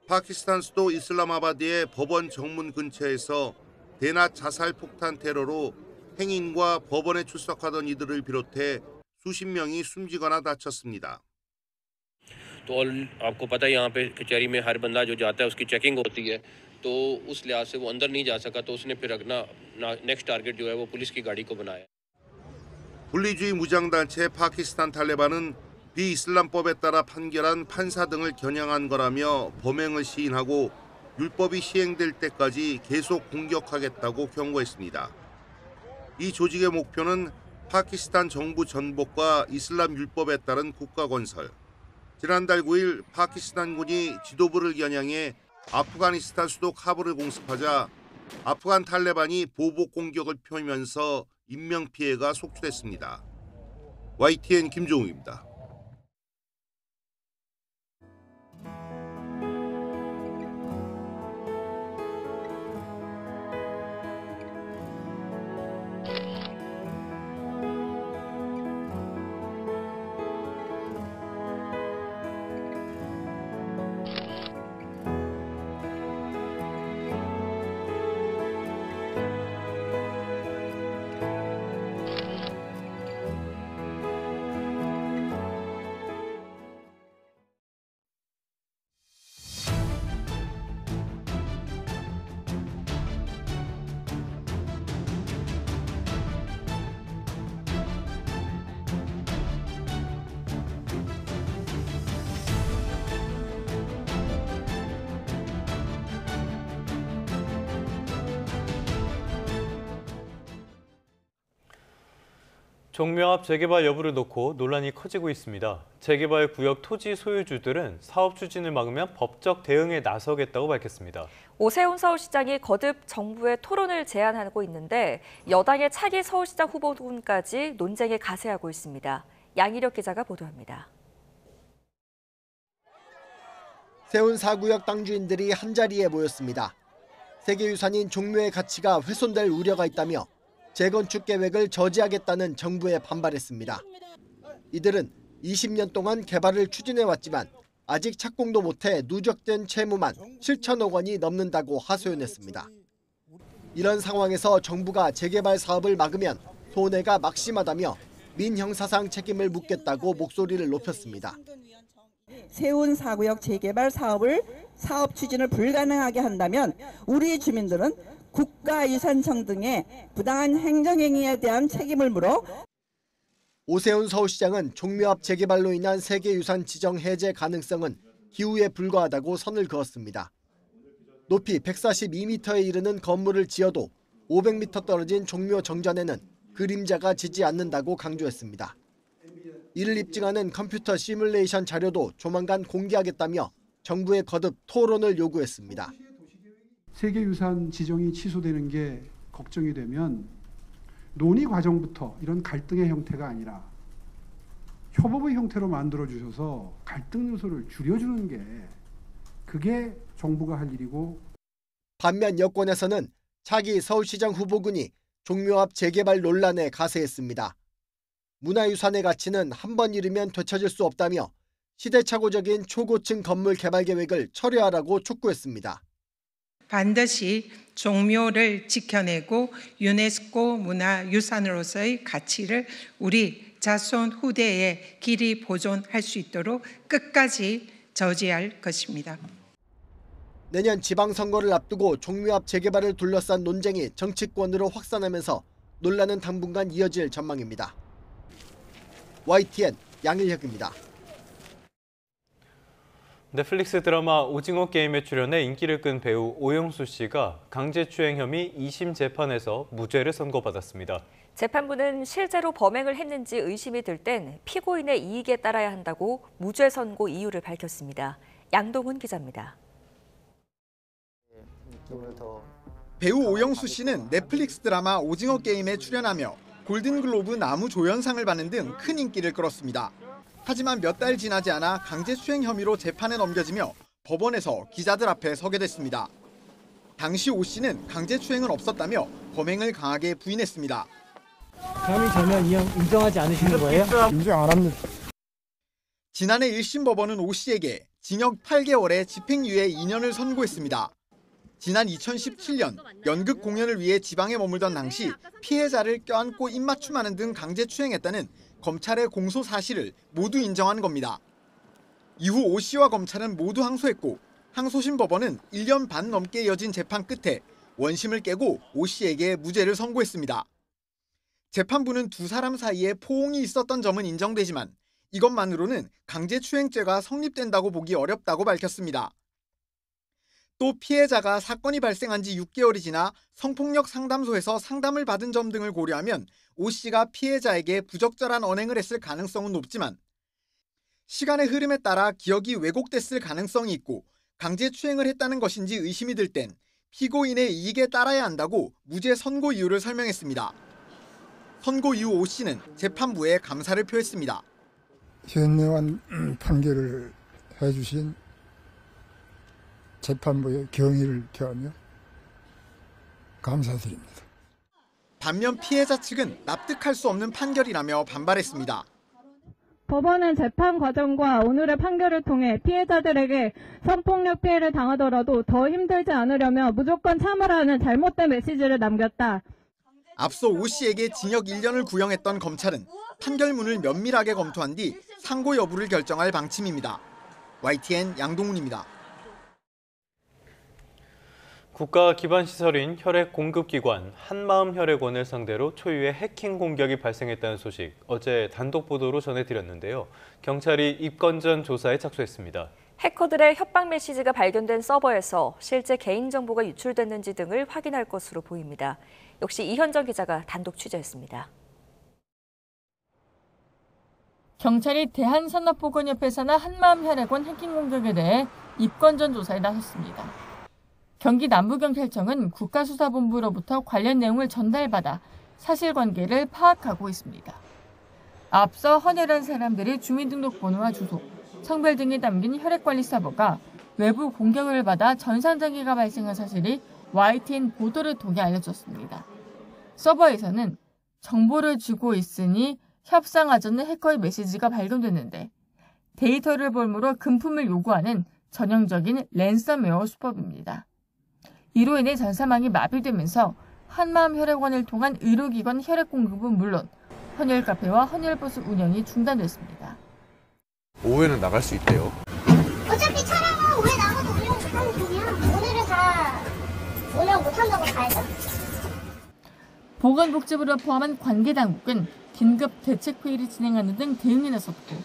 파키스탄 수도 이슬람아바드의 법원 정문 근처에서 대낮 자살 폭탄 테러로 행인과 법원에 출석하던 이들을 비롯해 수십 명이 숨지거나 다쳤습니다. तो आपको पता है यहाँ पे कचहरी में हर बंदा जो जाता है उसकी चेकिंग होती है तो उस लिहाज से वो अंदर नहीं जा सका तो उसने फिर अपना नेक्स्ट टारगेट जो है वो पुलिस की गाड़ी को बनाया. 분리주의 무장단체 파키스탄 탈레반은 비이슬람법에 따라 판결한 판사 등을 겨냥한 거라며 범행을 시인하고 율법이 시행될 때까지 계속 공격하겠다고 경고했습니다. 이 조직의 목표는 파키스탄 정부 전복과 이슬람 율법에 따른 국가 건설. 지난달 9일 파키스탄군이 지도부를 겨냥해 아프가니스탄 수도 카불을 공습하자 아프간 탈레반이 보복 공격을 펴면서 인명피해가 속출했습니다. YTN 김종욱입니다. 종묘 재개발 여부를 놓고 논란이 커지고 있습니다. 재개발 구역 토지 소유주들은 사업 추진을 막으면 법적 대응에 나서겠다고 밝혔습니다. 오세훈 서울시장이 거듭 정부에 토론을 제안하고 있는데 여당의 차기 서울시장 후보군까지 논쟁에 가세하고 있습니다. 양희력 기자가 보도합니다. 세운 4구역 땅주인들이 한자리에 모였습니다. 세계유산인 종묘의 가치가 훼손될 우려가 있다며 재건축 계획을 저지하겠다는 정부에 반발했습니다. 이들은 20년 동안 개발을 추진해왔지만 아직 착공도 못해 누적된 채무만 7천억 원이 넘는다고 하소연했습니다. 이런 상황에서 정부가 재개발 사업을 막으면 손해가 막심하다며 민형사상 책임을 묻겠다고 목소리를 높였습니다. 세운 4구역 재개발 사업 추진을 불가능하게 한다면 우리 주민들은 국가유산청 등의 부당한 행정행위에 대한 책임을 물어 오세훈 서울시장은 종묘 앞 재개발로 인한 세계유산 지정 해제 가능성은 기우에 불과하다고 선을 그었습니다. 높이 142m에 이르는 건물을 지어도 500m 떨어진 종묘 정전에는 그림자가 지지 않는다고 강조했습니다. 이를 입증하는 컴퓨터 시뮬레이션 자료도 조만간 공개하겠다며 정부에 거듭 토론을 요구했습니다. 세계유산 지정이 취소되는 게 걱정이 되면 논의 과정부터 이런 갈등의 형태가 아니라 협업의 형태로 만들어주셔서 갈등 요소를 줄여주는 게 그게 정부가 할 일이고. 반면 여권에서는 차기 서울시장 후보군이 종묘 앞 재개발 논란에 가세했습니다. 문화유산의 가치는 한 번 잃으면 되찾을 수 없다며 시대착오적인 초고층 건물 개발 계획을 철회하라고 촉구했습니다. 반드시 종묘를 지켜내고 유네스코 문화유산으로서의 가치를 우리 자손 후대에 길이 보존할 수 있도록 끝까지 저지할 것입니다. 내년 지방선거를 앞두고 종묘 앞 재개발을 둘러싼 논쟁이 정치권으로 확산하면서 논란은 당분간 이어질 전망입니다. YTN 양일혁입니다. 넷플릭스 드라마 오징어 게임에 출연해 인기를 끈 배우 오영수 씨가 강제추행 혐의 2심 재판에서 무죄를 선고받았습니다. 재판부는 실제로 범행을 했는지 의심이 들 땐 피고인의 이익에 따라야 한다고 무죄 선고 이유를 밝혔습니다. 양동훈 기자입니다. 배우 오영수 씨는 넷플릭스 드라마 오징어 게임에 출연하며 골든글로브 나무조연상을 받는 등 큰 인기를 끌었습니다. 하지만 몇 달 지나지 않아 강제추행 혐의로 재판에 넘겨지며 법원에서 기자들 앞에 서게 됐습니다. 당시 오 씨는 강제추행은 없었다며 범행을 강하게 부인했습니다. 감히 전혀 인정하지 않으시는 거예요? 인정 안 합니다. 지난해 1심 법원은 오 씨에게 징역 8개월에 집행유예 2년을 선고했습니다. 지난 2017년 연극 공연을 위해 지방에 머물던 당시 피해자를 껴안고 입맞춤하는 등 강제추행했다는 검찰의 공소 사실을 모두 인정한 겁니다. 이후 오 씨와 검찰은 모두 항소했고 항소심 법원은 1년 반 넘게 이어진 재판 끝에 원심을 깨고 오 씨에게 무죄를 선고했습니다. 재판부는 두 사람 사이에 포옹이 있었던 점은 인정되지만 이것만으로는 강제추행죄가 성립된다고 보기 어렵다고 밝혔습니다. 또 피해자가 사건이 발생한 지 6개월이 지나 성폭력 상담소에서 상담을 받은 점 등을 고려하면 오 씨가 피해자에게 부적절한 언행을 했을 가능성은 높지만 시간의 흐름에 따라 기억이 왜곡됐을 가능성이 있고 강제추행을 했다는 것인지 의심이 들 땐 피고인의 이익에 따라야 한다고 무죄 선고 이유를 설명했습니다. 선고 이후 오 씨는 재판부에 감사를 표했습니다. 현명한 판결을 해주신 재판부의 경의를 표하며 감사드립니다. 반면 피해자 측은 납득할 수 없는 판결이라며 반발했습니다. 법원은 재판 과정과 오늘의 판결을 통해 피해자들에게 성폭력 피해를 당하더라도 더 힘들지 않으려며 무조건 참으라는 잘못된 메시지를 남겼다. 앞서 오 씨에게 징역 1년을 구형했던 검찰은 판결문을 면밀하게 검토한 뒤 상고 여부를 결정할 방침입니다. YTN 양동훈입니다. 국가 기반 시설인 혈액 공급기관 한마음혈액원을 상대로 초유의 해킹 공격이 발생했다는 소식 어제 단독 보도로 전해드렸는데요. 경찰이 입건 전 조사에 착수했습니다. 해커들의 협박 메시지가 발견된 서버에서 실제 개인정보가 유출됐는지 등을 확인할 것으로 보입니다. 역시 이현정 기자가 단독 취재했습니다. 경찰이 대한산업보건협회 산하 한마음혈액원 해킹 공격에 대해 입건전 조사에 나섰습니다. 경기 남부경찰청은 국가수사본부로부터 관련 내용을 전달받아 사실관계를 파악하고 있습니다. 앞서 헌혈한 사람들의 주민등록번호와 주소, 성별 등이 담긴 혈액관리서버가 외부 공격을 받아 전산장애가 발생한 사실이 YTN 보도를 통해 알려졌습니다. 서버에서는 정보를 주고 있으니 협상하자는 해커의 메시지가 발견됐는데 데이터를 볼므로 금품을 요구하는 전형적인 랜섬웨어 수법입니다. 이로 인해 전사망이 마비되면서 한마음혈액원을 통한 의료기관 혈액 공급은 물론 헌혈 카페와 헌혈버스 운영이 중단됐습니다. 오후에는 나갈 수 있대요. 어차피 차량은 오후에 나가도 운영 못하는 중이야. 오늘은 다 운영 못한다고 봐야죠. 보건복지부를 포함한 관계당국은 긴급 대책회의를 진행하는 등 대응에 나섰고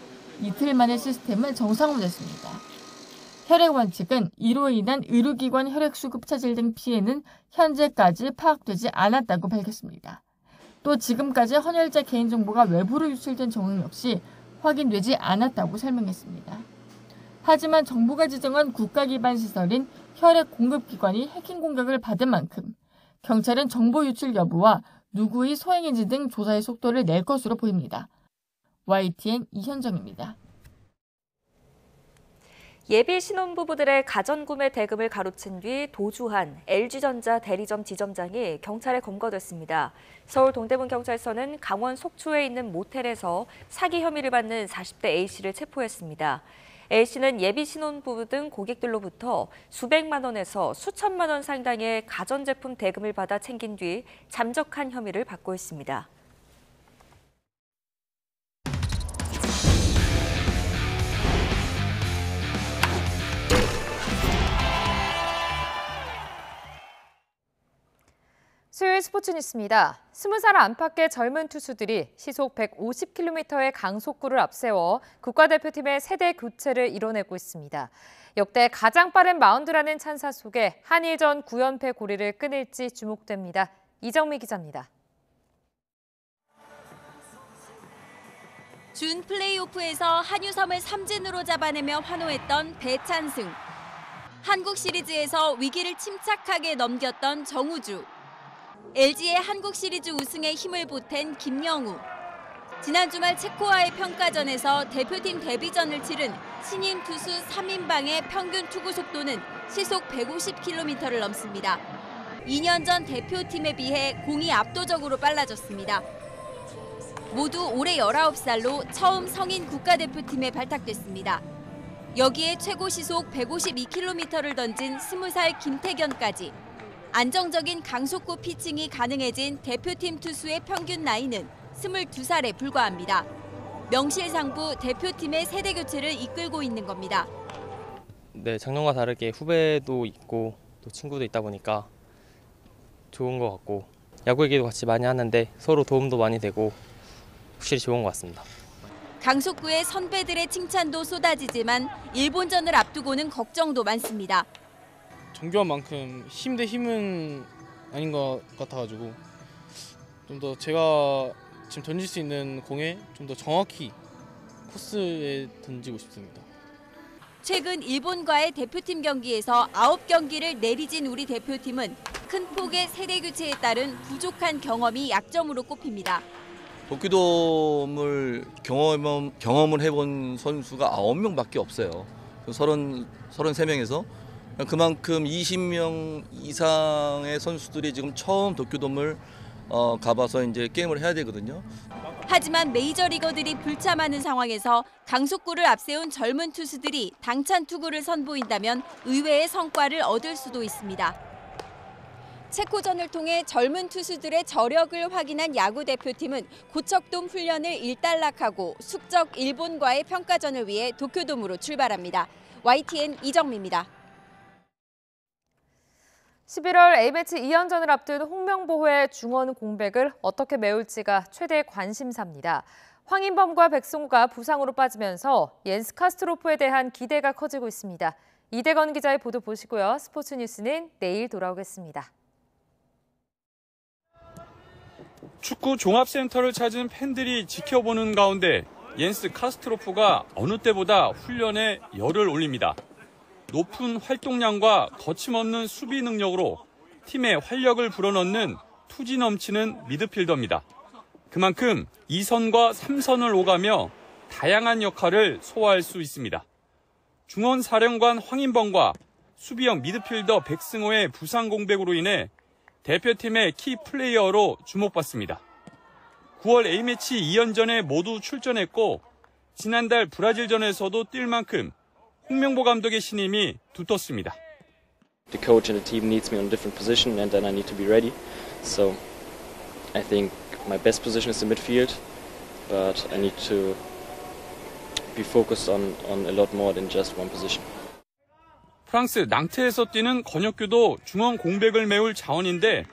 이틀 만에 시스템을 정상화했습니다. 혈액원 측은 이로 인한 의료기관 혈액 수급 차질 등 피해는 현재까지 파악되지 않았다고 밝혔습니다. 또 지금까지 헌혈자 개인정보가 외부로 유출된 정황 역시 확인되지 않았다고 설명했습니다. 하지만 정부가 지정한 국가기반 시설인 혈액 공급기관이 해킹 공격을 받은 만큼 경찰은 정보 유출 여부와 누구의 소행인지 등 조사의 속도를 낼 것으로 보입니다. YTN 이현정입니다. 예비 신혼부부들의 가전구매 대금을 가로챈 뒤 도주한 LG전자 대리점 지점장이 경찰에 검거됐습니다. 서울 동대문경찰서는 강원 속초에 있는 모텔에서 사기 혐의를 받는 40대 A씨를 체포했습니다. A씨는 예비 신혼부부 등 고객들로부터 수백만 원에서 수천만 원 상당의 가전제품 대금을 받아 챙긴 뒤 잠적한 혐의를 받고 있습니다. 수요일 스포츠 뉴스입니다. 20살 안팎의 젊은 투수들이 시속 150km의 강속구를 앞세워 국가대표팀의 세대 교체를 이뤄내고 있습니다. 역대 가장 빠른 마운드라는 찬사 속에 한일전 9연패 고리를 끊을지 주목됩니다. 이정미 기자입니다. 준 플레이오프에서 한유섬을 삼진으로 잡아내며 환호했던 배찬승. 한국 시리즈에서 위기를 침착하게 넘겼던 정우주. LG의 한국 시리즈 우승에 힘을 보탠 김영우. 지난 주말 체코와의 평가전에서 대표팀 데뷔전을 치른 신인 투수 3인방의 평균 투구 속도는 시속 150km를 넘습니다. 2년 전 대표팀에 비해 공이 압도적으로 빨라졌습니다. 모두 올해 19살로 처음 성인 국가대표팀에 발탁됐습니다. 여기에 최고 시속 152km를 던진 20살 김태견까지. 안정적인 강속구 피칭이 가능해진 대표팀 투수의 평균 나이는 22살에 불과합니다. 명실상부 대표팀의 세대 교체를 이끌고 있는 겁니다. 네, 작년과 다르게 후배도 있고 또 친구도 있다 보니까 좋은 것 같고 야구 얘기도 같이 많이 하는데 서로 도움도 많이 되고 확실히 좋은 것 같습니다. 강속구에 선배들의 칭찬도 쏟아지지만 일본전을 앞두고는 걱정도 많습니다. 정교한만큼 힘 대 힘은 아닌 것 같아가지고 좀 더 제가 지금 던질 수 있는 공에 좀 더 정확히 코스에 던지고 싶습니다. 최근 일본과의 대표팀 경기에서 9경기를 내리진 우리 대표팀은 큰 폭의 세대 교체에 따른 부족한 경험이 약점으로 꼽힙니다. 도쿄돔을 경험을 해본 선수가 9명밖에 없어요. 33명에서 그만큼 20명 이상의 선수들이 지금 처음 도쿄돔을 가봐서 이제 게임을 해야 되거든요. 하지만 메이저리거들이 불참하는 상황에서 강속구를 앞세운 젊은 투수들이 당찬 투구를 선보인다면 의외의 성과를 얻을 수도 있습니다. 체코전을 통해 젊은 투수들의 저력을 확인한 야구 대표팀은 고척돔 훈련을 일단락하고 숙적 일본과의 평가전을 위해 도쿄돔으로 출발합니다. YTN 이정미입니다. 11월 A매치 2연전을 앞둔 홍명보의 중원 공백을 어떻게 메울지가 최대 관심사입니다. 황인범과 백승우가 부상으로 빠지면서 옌스 카스트로프에 대한 기대가 커지고 있습니다. 이대건 기자의 보도 보시고요. 스포츠 뉴스는 내일 돌아오겠습니다. 축구 종합센터를 찾은 팬들이 지켜보는 가운데 옌스 카스트로프가 어느 때보다 훈련에 열을 올립니다. 높은 활동량과 거침없는 수비 능력으로 팀의 활력을 불어넣는 투지 넘치는 미드필더입니다. 그만큼 2선과 3선을 오가며 다양한 역할을 소화할 수 있습니다. 중원 사령관 황인범과 수비형 미드필더 백승호의 부상 공백으로 인해 대표팀의 키 플레이어로 주목받습니다. 9월 A매치 2연전에 모두 출전했고 지난달 브라질전에서도 뛸 만큼 홍명보 감독의 신임이 두텁습니다. The coach and the team needs me on a different position and then I need to be ready. So I think my best position is the midfield, but I need to be focused on a lot more than just one position. 프랑스 낭트에서 뛰는 권혁규도 중원 공백을 메울 자원인데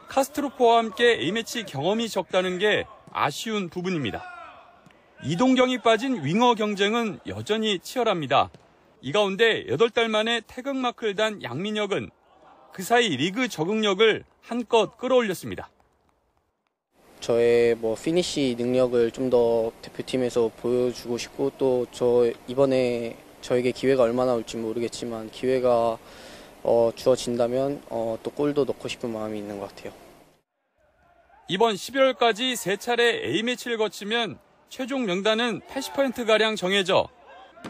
카스트로프와 함께 A매치 경험이 적다는 게 아쉬운 부분입니다. 이동경이 빠진 윙어 경쟁은 여전히 치열합니다. 이 가운데 8달 만에 태극마크를 단 양민혁은 그 사이 리그 적응력을 한껏 끌어올렸습니다. 저의 피니시 능력을 좀 더 대표팀에서 보여주고 싶고 또 이번에 저에게 기회가 얼마나 올지 모르겠지만 기회가 주어진다면 또 골도 넣고 싶은 마음이 있는 것 같아요. 이번 12월까지 3차례 A매치를 거치면 최종 명단은 80%가량 정해져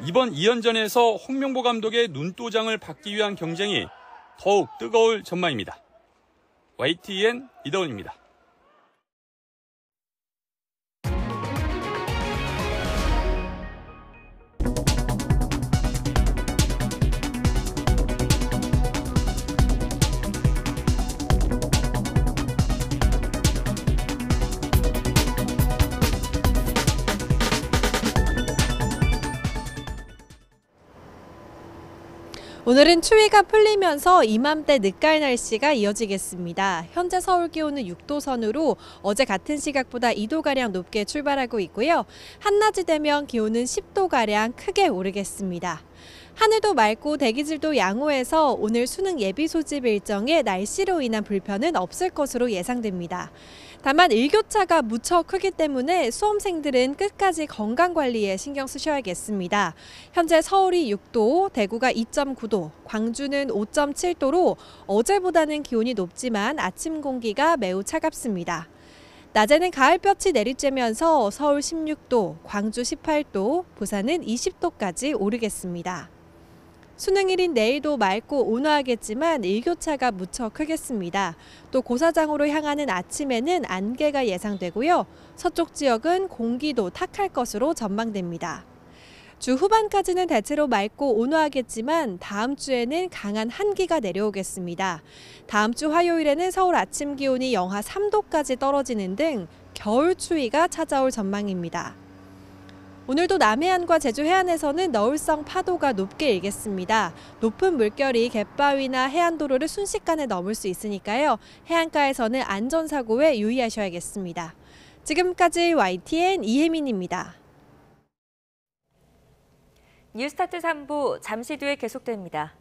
이번 2연전에서 홍명보 감독의 눈도장을 받기 위한 경쟁이 더욱 뜨거울 전망입니다. YTN 이더훈입니다. 오늘은 추위가 풀리면서 이맘때 늦가을 날씨가 이어지겠습니다. 현재 서울 기온은 6도 선으로 어제 같은 시각보다 2도가량 높게 출발하고 있고요. 한낮이 되면 기온은 10도가량 크게 오르겠습니다. 하늘도 맑고 대기질도 양호해서 오늘 수능 예비 소집 일정에 날씨로 인한 불편은 없을 것으로 예상됩니다. 다만 일교차가 무척 크기 때문에 수험생들은 끝까지 건강관리에 신경 쓰셔야겠습니다. 현재 서울이 6도, 대구가 2.9도, 광주는 5.7도로 어제보다는 기온이 높지만 아침 공기가 매우 차갑습니다. 낮에는 가을볕이 내리쬐면서 서울 16도, 광주 18도, 부산은 20도까지 오르겠습니다. 수능일인 내일도 맑고 온화하겠지만 일교차가 무척 크겠습니다. 또 고사장으로 향하는 아침에는 안개가 예상되고요. 서쪽 지역은 공기도 탁할 것으로 전망됩니다. 주 후반까지는 대체로 맑고 온화하겠지만 다음 주에는 강한 한기가 내려오겠습니다. 다음 주 화요일에는 서울 아침 기온이 영하 3도까지 떨어지는 등 겨울 추위가 찾아올 전망입니다. 오늘도 남해안과 제주 해안에서는 너울성 파도가 높게 일겠습니다. 높은 물결이 갯바위나 해안도로를 순식간에 넘을 수 있으니까요. 해안가에서는 안전사고에 유의하셔야겠습니다. 지금까지 YTN 이혜민입니다. 뉴스타트 3부 잠시 뒤에 계속됩니다.